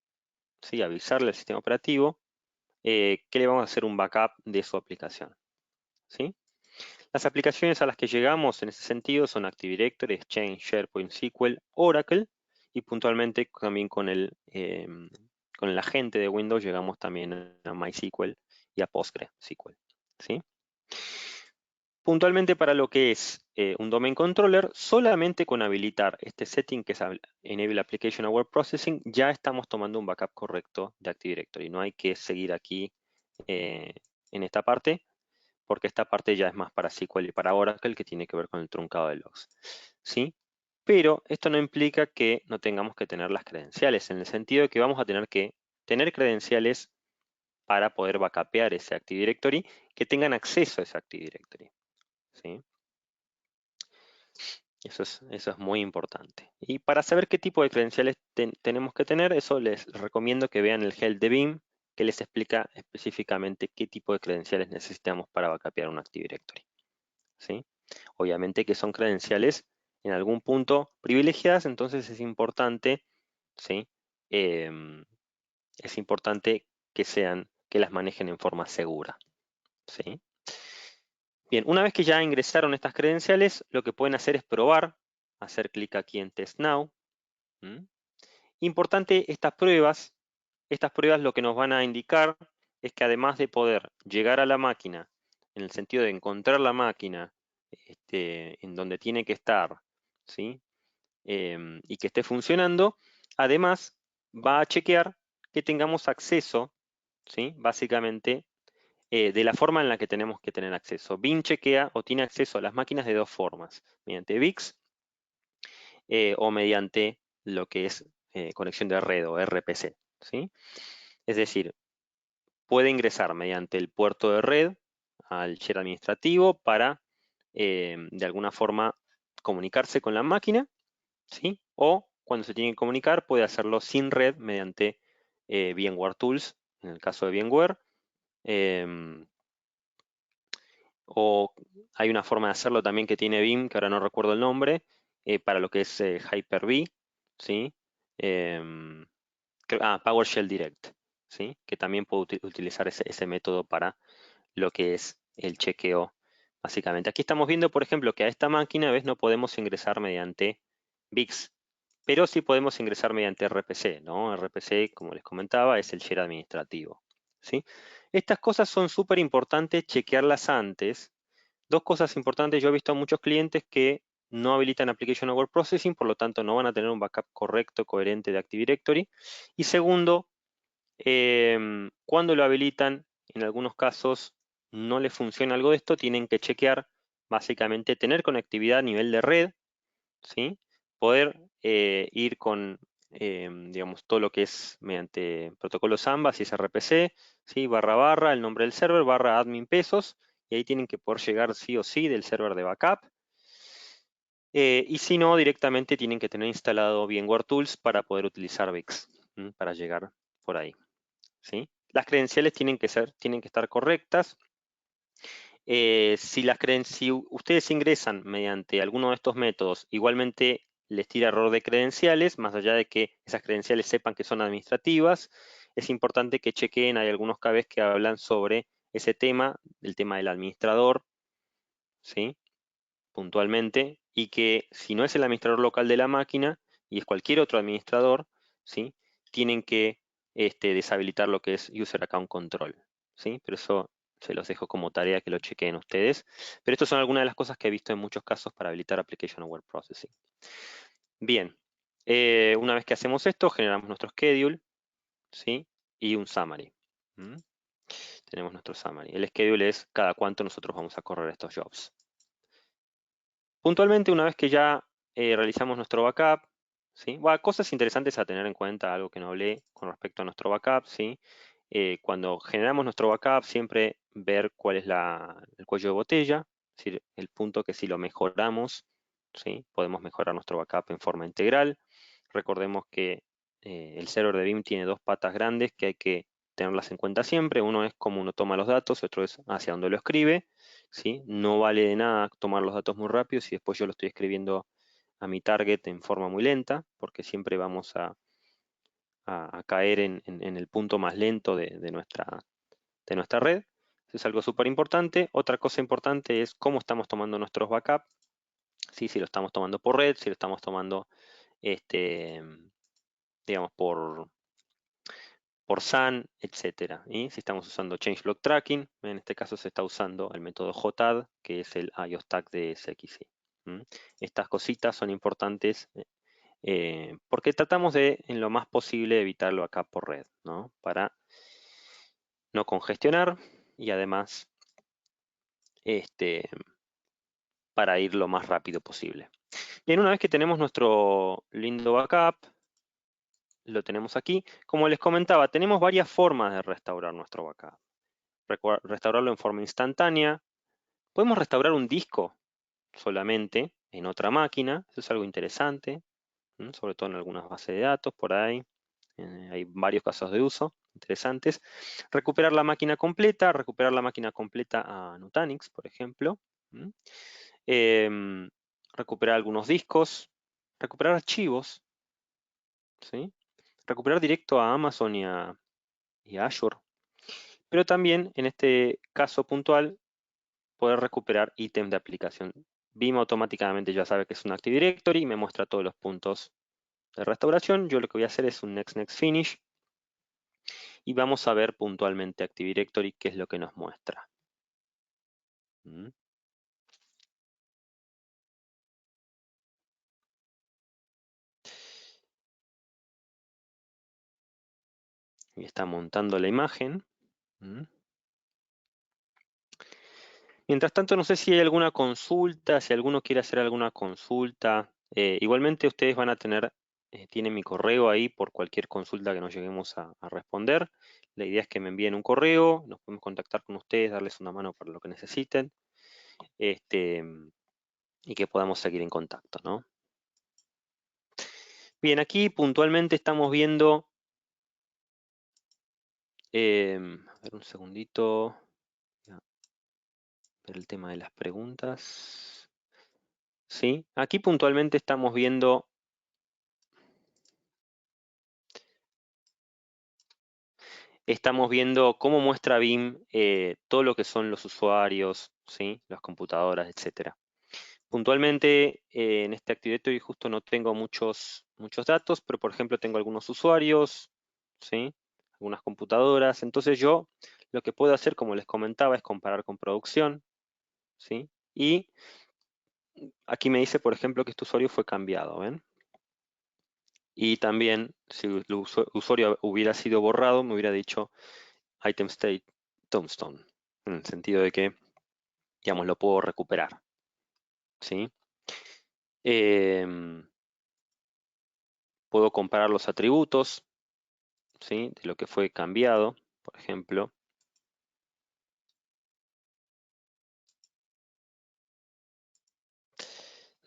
[SPEAKER 1] ¿sí? Avisarle al sistema operativo que le vamos a hacer un backup de su aplicación, ¿sí? Las aplicaciones a las que llegamos en ese sentido son Active Directory, Exchange, SharePoint, SQL, Oracle y puntualmente también con el agente de Windows llegamos también a MySQL y a PostgreSQL, ¿sí? Puntualmente para lo que es un Domain Controller, solamente con habilitar este setting que es Enable Application Aware Processing, ya estamos tomando un backup correcto de Active Directory. No hay que seguir aquí eh, en esta parte, porque esta parte ya es más para SQL y para Oracle, que tiene que ver con el truncado de logs, ¿sí? Pero esto no implica que no tengamos que tener las credenciales, en el sentido de que vamos a tener que tener credenciales para poder backupear ese Active Directory, que tengan acceso a ese Active Directory, ¿sí? Eso es muy importante. Y para saber qué tipo de credenciales tenemos que tener, eso les recomiendo que vean el help de BIM, que les explica específicamente qué tipo de credenciales necesitamos para backupear un Active Directory, ¿sí? Obviamente que son credenciales en algún punto privilegiadas, entonces es importante, ¿sí? Em, es importante que las manejen en forma segura, ¿sí? Bien, una vez que ya ingresaron estas credenciales, lo que pueden hacer es probar, hacer clic aquí en Test Now. ¿Mm? Importante, estas pruebas lo que nos van a indicar es que además de poder llegar a la máquina, en el sentido de encontrar la máquina en donde tiene que estar, ¿sí? Y que esté funcionando, además va a chequear que tengamos acceso, ¿sí? Básicamente de la forma en la que tenemos que tener acceso. BIM chequea o tiene acceso a las máquinas de dos formas, mediante VIX o mediante lo que es conexión de red o RPC, ¿sí? Es decir, puede ingresar mediante el puerto de red al share administrativo para de alguna forma comunicarse con la máquina, ¿sí? O cuando se tiene que comunicar puede hacerlo sin red mediante VMware Tools, en el caso de VMware, em, o hay una forma de hacerlo también que tiene BIM, que ahora no recuerdo el nombre, para lo que es Hyper-V, ¿sí? Em, PowerShell Direct, ¿sí? Que también puedo utilizar ese método para lo que es el chequeo, básicamente. Aquí estamos viendo, por ejemplo, que a esta máquina, ¿ves? No podemos ingresar mediante VIX, pero sí podemos ingresar mediante RPC, ¿no? RPC, como les comentaba, es el share administrativo, ¿sí? Estas cosas son súper importantes chequearlas antes. Dos cosas importantes, yo he visto a muchos clientes que no habilitan Application Aware Processing, por lo tanto no van a tener un backup correcto, coherente de Active Directory. Y segundo, cuando lo habilitan, en algunos casos no les funciona algo de esto, tienen que chequear, básicamente tener conectividad a nivel de red, ¿sí? Poder ir con, digamos, todo lo que es mediante protocolos Samba, si es RPC, ¿sí? Barra barra, el nombre del server, barra admin pesos, y ahí tienen que poder llegar sí o sí del server de backup. Y si no, directamente tienen que tener instalado VMware Tools para poder utilizar VIX, para llegar por ahí, ¿sí? Las credenciales tienen que estar correctas. Si ustedes ingresan mediante alguno de estos métodos, igualmente les tira error de credenciales, más allá de que esas credenciales sepan que son administrativas, es importante que chequeen, hay algunos KBs que hablan sobre ese tema, el tema del administrador, ¿sí? Puntualmente, y que si no es el administrador local de la máquina y es cualquier otro administrador, ¿sí? Tienen que deshabilitar lo que es User Account Control, ¿sí? Pero eso se los dejo como tarea que lo chequeen ustedes. Pero estas son algunas de las cosas que he visto en muchos casos para habilitar Application Aware Processing. Bien, una vez que hacemos esto, generamos nuestro schedule, ¿sí? Y un summary. ¿Mm? Tenemos nuestro summary. El schedule es cada cuánto nosotros vamos a correr estos jobs. Puntualmente, una vez que ya realizamos nuestro backup, ¿sí? Bueno, cosas interesantes a tener en cuenta, algo que no hablé con respecto a nuestro backup, ¿sí? Cuando generamos nuestro backup, siempre ver cuál es el cuello de botella, es decir, el punto que si lo mejoramos, ¿sí? Podemos mejorar nuestro backup en forma integral. Recordemos que el server de BIM tiene dos patas grandes que hay que tenerlas en cuenta siempre. Uno es cómo uno toma los datos, otro es hacia dónde lo escribe, ¿sí? No vale de nada tomar los datos muy rápido si después yo lo estoy escribiendo a mi target en forma muy lenta, porque siempre vamos a caer en el punto más lento de nuestra red. Eso es algo súper importante. Otra cosa importante es cómo estamos tomando nuestros backups, ¿sí? Si lo estamos tomando por red, si lo estamos tomando, este, digamos, por SAN, etcétera. Y si estamos usando Changelog Tracking, en este caso se está usando el método JAD, que es el IO Stack de SXI. Estas cositas son importantes porque tratamos de, en lo más posible, evitarlo acá por red, ¿no? Para no congestionar y además este, para ir lo más rápido posible. Bien, una vez que tenemos nuestro lindo backup, lo tenemos aquí. Como les comentaba, tenemos varias formas de restaurar nuestro backup. Restaurarlo en forma instantánea. Podemos restaurar un disco solamente en otra máquina. Eso es algo interesante, sobre todo en algunas bases de datos por ahí. Hay varios casos de uso interesantes. Recuperar la máquina completa a Nutanix, por ejemplo. Em, Recuperar algunos discos, recuperar archivos, ¿sí? Recuperar directo a Amazon y a Azure. Pero también, en este caso puntual, poder recuperar ítems de aplicación. BIM automáticamente ya sabe que es un Active Directory y me muestra todos los puntos de restauración. Yo lo que voy a hacer es un Next Next Finish y vamos a ver puntualmente Active Directory qué es lo que nos muestra. ¿Mm? Y está montando la imagen. ¿Mm? Mientras tanto, no sé si hay alguna consulta, si alguno quiere hacer alguna consulta. Igualmente ustedes van a tener, tienen mi correo ahí por cualquier consulta que nos lleguemos a responder. La idea es que me envíen un correo, nos podemos contactar con ustedes, darles una mano para lo que necesiten, este, y que podamos seguir en contacto, ¿no? Bien, aquí puntualmente estamos viendo, a ver un segundito, voy a ver el tema de las preguntas. Sí, aquí puntualmente estamos viendo cómo muestra BIM todo lo que son los usuarios, ¿sí? Las computadoras, etcétera. Puntualmente en este Active Directory justo no tengo muchos datos, pero por ejemplo tengo algunos usuarios, ¿sí? Algunas computadoras. Entonces yo lo que puedo hacer, como les comentaba, es comparar con producción, ¿sí? Y aquí me dice, por ejemplo, que este usuario fue cambiado, ¿ven? Y también, si el usuario hubiera sido borrado, me hubiera dicho item state tombstone, en el sentido de que, digamos, lo puedo recuperar, ¿sí? Em, Puedo comparar los atributos, ¿sí? De lo que fue cambiado, por ejemplo.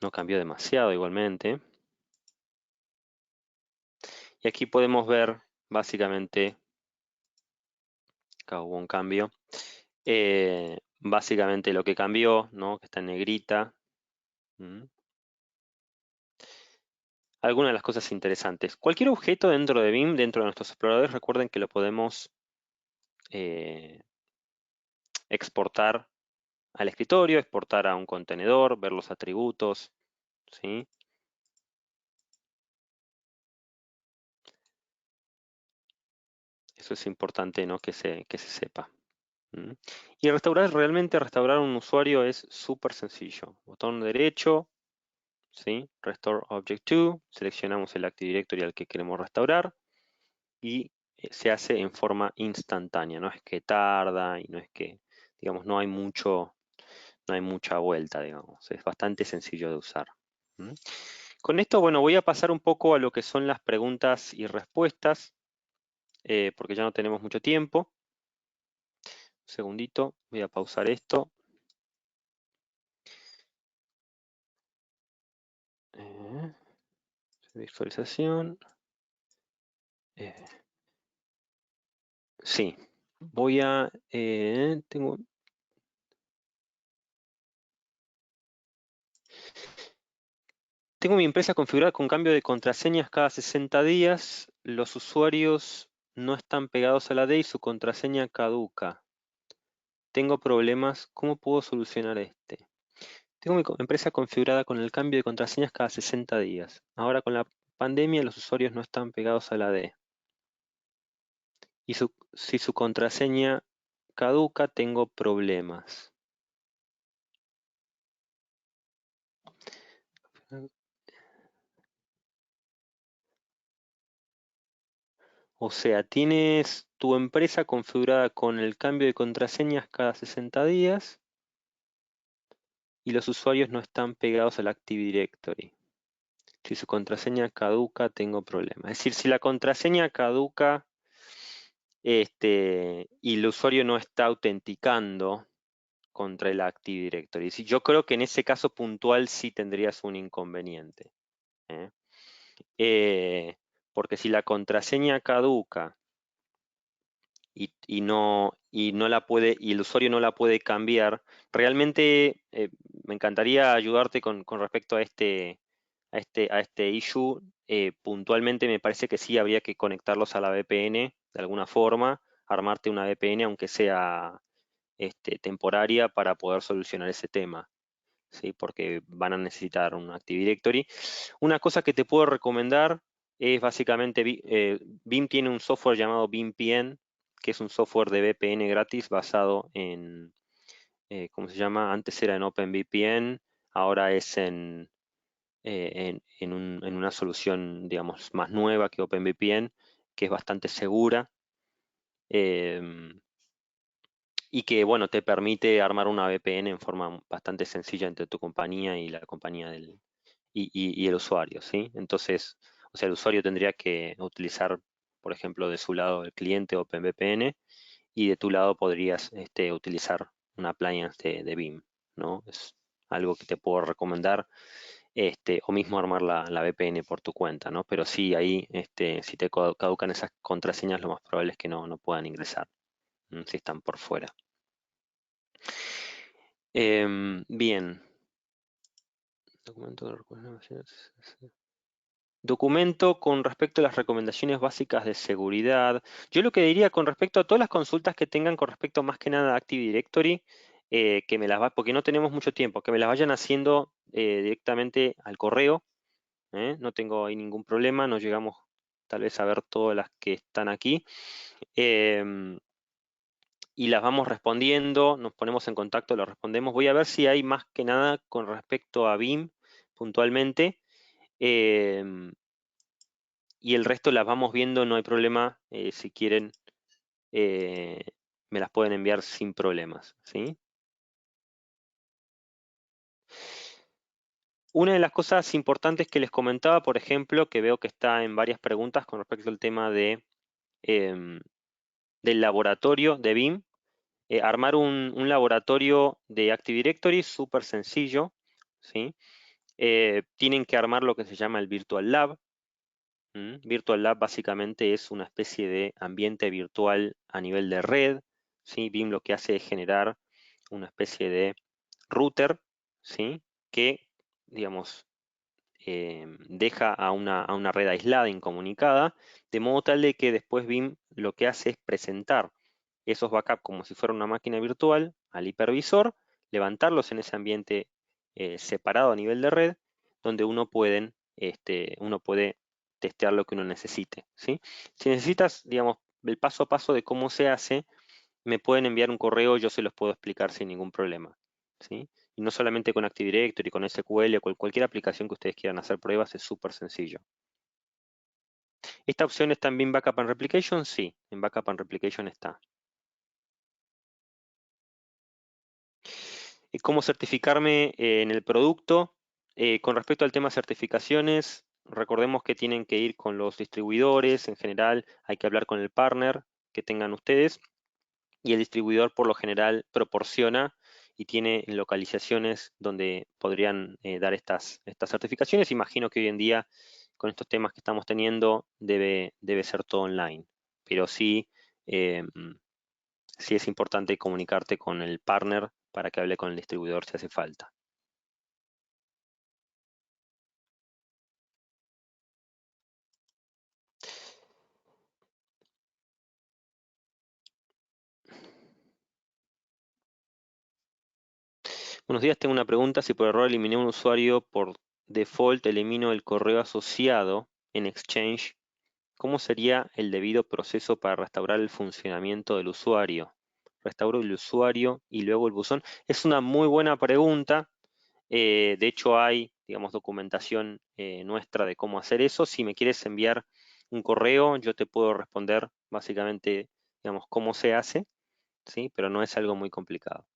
[SPEAKER 1] No cambió demasiado igualmente. Y aquí podemos ver, básicamente, acá hubo un cambio. Básicamente lo que cambió, ¿no? Que está en negrita. Algunas de las cosas interesantes. Cualquier objeto dentro de BIM, dentro de nuestros exploradores, recuerden que lo podemos eh, exportar al escritorio, exportar a un contenedor, ver los atributos, ¿sí? Eso es importante, ¿no? Que se sepa. ¿Mm? Y realmente restaurar un usuario es súper sencillo. Botón derecho, ¿sí? Restore Object to, seleccionamos el Active Directory al que queremos restaurar y se hace en forma instantánea, no es que tarda y no es que, digamos, no hay mucha vuelta, digamos, es bastante sencillo de usar. ¿Mm? Con esto, bueno, voy a pasar un poco a lo que son las preguntas y respuestas, porque ya no tenemos mucho tiempo. segundito, voy a pausar esto. Visualización. Sí, voy a... tengo mi empresa configurada con cambio de contraseñas cada 60 días. Los usuarios no están pegados a la D y su contraseña caduca. Tengo problemas. ¿Cómo puedo solucionar este? Tengo mi empresa configurada con el cambio de contraseñas cada 60 días. Ahora con la pandemia los usuarios no están pegados a la D. Y si su contraseña caduca, tengo problemas. O sea, tienes tu empresa configurada con el cambio de contraseñas cada 60 días y los usuarios no están pegados al Active Directory. Si su contraseña caduca, tengo problemas. Es decir, si la contraseña caduca y el usuario no está autenticando contra el Active Directory. Yo creo que en ese caso puntual sí tendrías un inconveniente. ¿eh? Porque si la contraseña caduca y no la puede, y el usuario no la puede cambiar, realmente me encantaría ayudarte con respecto a este issue. Puntualmente me parece que sí habría que conectarlos a la VPN de alguna forma, armarte una VPN aunque sea temporaria para poder solucionar ese tema. ¿Sí? Porque van a necesitar un Active Directory. Una cosa que te puedo recomendar es básicamente, Veeam tiene un software llamado VeeamPN, que es un software de VPN gratis basado en, ¿cómo se llama? Antes era en OpenVPN, ahora es en una solución, digamos, más nueva que OpenVPN, que es bastante segura. em, y que, bueno, te permite armar una VPN en forma bastante sencilla entre tu compañía y la compañía y el usuario, ¿sí? Entonces, o sea, el usuario tendría que utilizar, por ejemplo, de su lado el cliente OpenVPN y de tu lado podrías utilizar una appliance de Veeam, ¿no? Es algo que te puedo recomendar, o mismo armar la VPN por tu cuenta, ¿no? Pero sí, ahí, si te caducan esas contraseñas, lo más probable es que no puedan ingresar, si están por fuera. Bien. Documento de recomendaciones. Documento con respecto a las recomendaciones básicas de seguridad. Yo lo que diría con respecto a todas las consultas que tengan con respecto más que nada a Active Directory, que me las porque no tenemos mucho tiempo, que me las vayan haciendo directamente al correo. No tengo ahí ningún problema, no llegamos tal vez a ver todas las que están aquí. Em, y las vamos respondiendo, nos ponemos en contacto, las respondemos. Voy a ver si hay más que nada con respecto a BIM puntualmente. em, y el resto las vamos viendo, no hay problema. Si quieren, eh, me las pueden enviar sin problemas, ¿sí? Una de las cosas importantes que les comentaba, por ejemplo, que veo que está en varias preguntas con respecto al tema em, del laboratorio de BIM. Armar un laboratorio de Active Directory, súper sencillo, ¿sí? Tienen que armar lo que se llama el Virtual Lab. Virtual Lab básicamente es una especie de ambiente virtual a nivel de red, ¿sí? BIM lo que hace es generar una especie de router, ¿sí? Que, digamos, deja a una red aislada, incomunicada, de modo tal de que después BIM lo que hace es presentar esos backups como si fuera una máquina virtual al hipervisor, levantarlos en ese ambiente separado a nivel de red, donde uno puede testear lo que uno necesite, ¿sí? Si necesitas, digamos, el paso a paso de cómo se hace, me pueden enviar un correo, yo se los puedo explicar sin ningún problema, ¿sí? Y no solamente con Active Directory, con SQL o con cualquier aplicación que ustedes quieran hacer pruebas, es súper sencillo. ¿Esta opción está en BIM Backup and Replication? Sí, en Backup and Replication está. ¿Cómo certificarme en el producto? Con respecto al tema certificaciones, recordemos que tienen que ir con los distribuidores, en general hay que hablar con el partner que tengan ustedes. y el distribuidor por lo general proporciona y tiene localizaciones donde podrían dar estas certificaciones. Imagino que hoy en día, con estos temas que estamos teniendo, debe ser todo online, pero sí, eh, sí es importante comunicarte con el partner para que hable con el distribuidor si hace falta. Buenos días, tengo una pregunta. Si por error eliminé un usuario, por default elimino el correo asociado en Exchange, ¿cómo sería el debido proceso para restaurar el funcionamiento del usuario? Restauro el usuario y luego el buzón. Es una muy buena pregunta. De hecho, hay, digamos, documentación nuestra de cómo hacer eso. Si me quieres enviar un correo, yo te puedo responder básicamente, digamos, cómo se hace, ¿sí? Pero no es algo muy complicado.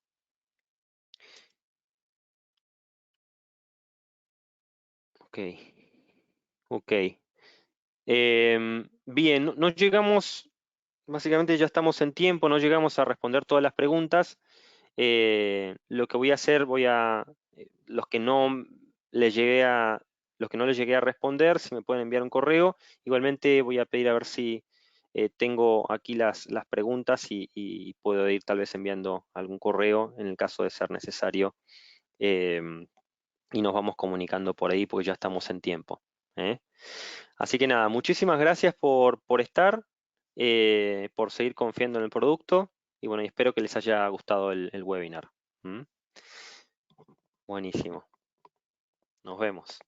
[SPEAKER 1] Ok, ok. Bien, no llegamos, básicamente ya estamos en tiempo, no llegamos a responder todas las preguntas. Lo que voy a hacer, los que no les llegué a, los que no les llegué a responder, si me pueden enviar un correo. Igualmente voy a pedir a ver si tengo aquí las preguntas y puedo ir tal vez enviando algún correo en el caso de ser necesario. em, y nos vamos comunicando por ahí porque ya estamos en tiempo. ¿Eh? Así que nada, muchísimas gracias por estar, por seguir confiando en el producto y bueno, y espero que les haya gustado el webinar. ¿Mm? Buenísimo. Nos vemos.